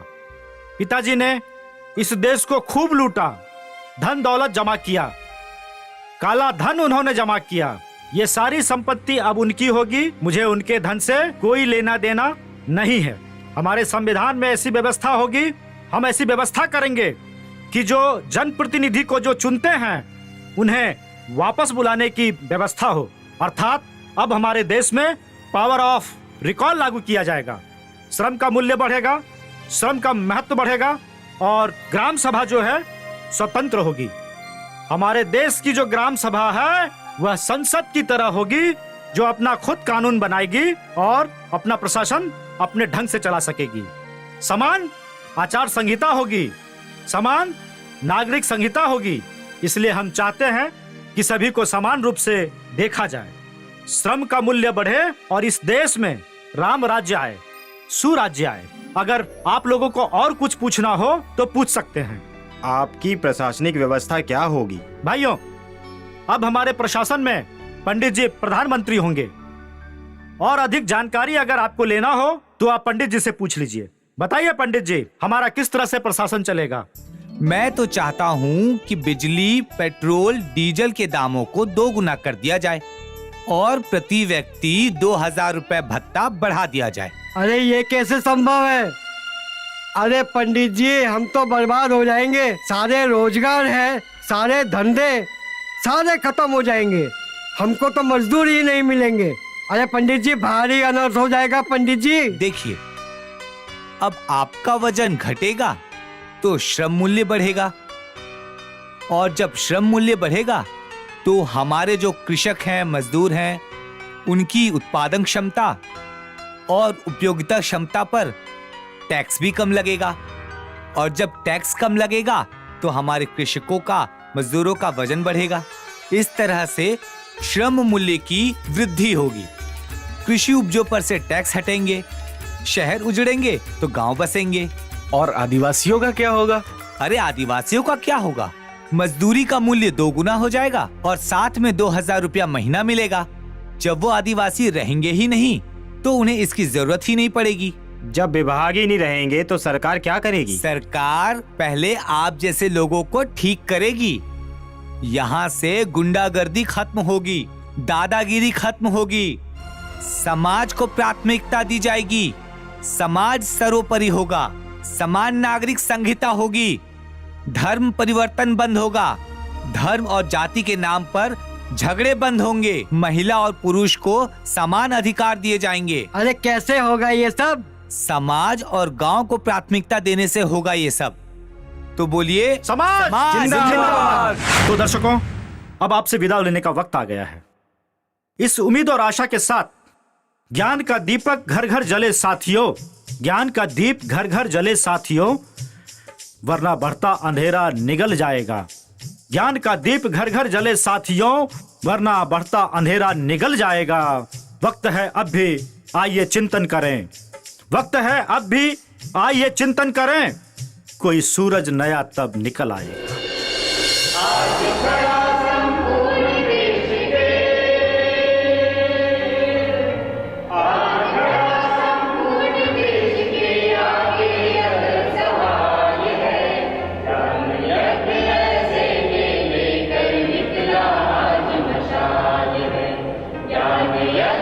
पिताजी ने इस देश को खूब लूटा, धन दौलत जमा किया, काला धन उन्होंने जमा किया। ये सारी संपत्ति अब उनकी होगी। मुझे उनके धन से कोई लेना देना नहीं है। हमारे संविधान में ऐसी व्यवस्था होगी, हम ऐसी व्यवस्था करेंगे कि जो जनप्रतिनिधि को जो चुनते हैं उन्हें वापस बुलाने की व्यवस्था हो। अर्थात अब हमारे देश में पावर ऑफ रिकॉल लागू किया जाएगा। श्रम का मूल्य बढ़ेगा, श्रम का महत्व बढ़ेगा और ग्राम सभा जो है स्वतंत्र होगी। हमारे देश की जो ग्राम सभा है वह संसद की तरह होगी, जो अपना खुद कानून बनाएगी और अपना प्रशासन अपने ढंग से चला सकेगी। समान आचार संहिता होगी, समान नागरिक संहिता होगी। इसलिए हम चाहते हैं कि सभी को समान रूप से देखा जाए, श्रम का मूल्य बढ़े और इस देश में राम राज्य आए, सुराज्य आए। अगर आप लोगों को और कुछ पूछना हो तो पूछ सकते हैं। आपकी प्रशासनिक व्यवस्था क्या होगी? भाइयों, अब हमारे प्रशासन में पंडित जी प्रधानमंत्री होंगे और अधिक जानकारी अगर आपको लेना हो तो आप पंडित जी से पूछ लीजिए। बताइए पंडित जी, हमारा किस तरह से प्रशासन चलेगा? मैं तो चाहता हूँ कि बिजली, पेट्रोल, डीजल के दामों को 2 गुना कर दिया जाए और प्रति व्यक्ति 2000 रुपए भत्ता बढ़ा दिया जाए। अरे ये कैसे संभव है? अरे पंडित जी, हम तो बर्बाद हो जाएंगे। सारे रोजगार है, सारे धंधे सारे खत्म हो जाएंगे। हमको तो मजदूर ही नहीं मिलेंगे। अरे पंडित जी, भारी अनर्थ हो जाएगा पंडित जी। देखिए, अब आपका वजन घटेगा तो श्रम मूल्य बढ़ेगा और जब श्रम मूल्य बढ़ेगा तो हमारे जो कृषक हैं, मजदूर हैं, उनकी उत्पादन क्षमता और उपयोगिता क्षमता पर टैक्स भी कम लगेगा। और जब टैक्स कम लगेगा तो हमारे कृषकों का, मजदूरों का वजन बढ़ेगा। इस तरह से श्रम मूल्य की वृद्धि होगी। कृषि उपजों पर से टैक्स हटेंगे, शहर उजड़ेंगे तो गांव बसेंगे। और आदिवासियों का क्या होगा? अरे आदिवासियों का क्या होगा? मजदूरी का मूल्य 2 गुना हो जाएगा और साथ में 2000 रुपया महीना मिलेगा। जब वो आदिवासी रहेंगे ही नहीं तो उन्हें इसकी जरूरत ही नहीं पड़ेगी। जब विभाग ही नहीं रहेंगे तो सरकार क्या करेगी? सरकार पहले आप जैसे लोगों को ठीक करेगी। यहाँ से गुंडागर्दी खत्म होगी, दादागिरी खत्म होगी, समाज को प्राथमिकता दी जाएगी, समाज सर्वोपरि होगा, समान नागरिक संहिता होगी, धर्म परिवर्तन बंद होगा, धर्म और जाति के नाम पर झगड़े बंद होंगे, महिला और पुरुष को समान अधिकार दिए जाएंगे। अरे कैसे होगा ये सब? समाज और गांव को प्राथमिकता देने से होगा ये सब। तो बोलिए समाज जिंदाबाद। तो दर्शकों, अब आपसे विदा लेने का वक्त आ गया है। इस उम्मीद और आशा के साथ, ज्ञान का दीपक घर घर जले साथियों, ज्ञान का दीप घर घर जले साथियों, वरना बढ़ता अंधेरा निगल जाएगा। ज्ञान का दीप घर घर जले साथियों, वरना बढ़ता अंधेरा निगल जाएगा। वक्त है अब भी, आइए चिंतन करें। वक्त है अब भी, आइए चिंतन करें। कोई सूरज नया तब निकल आएगा। ज्ञान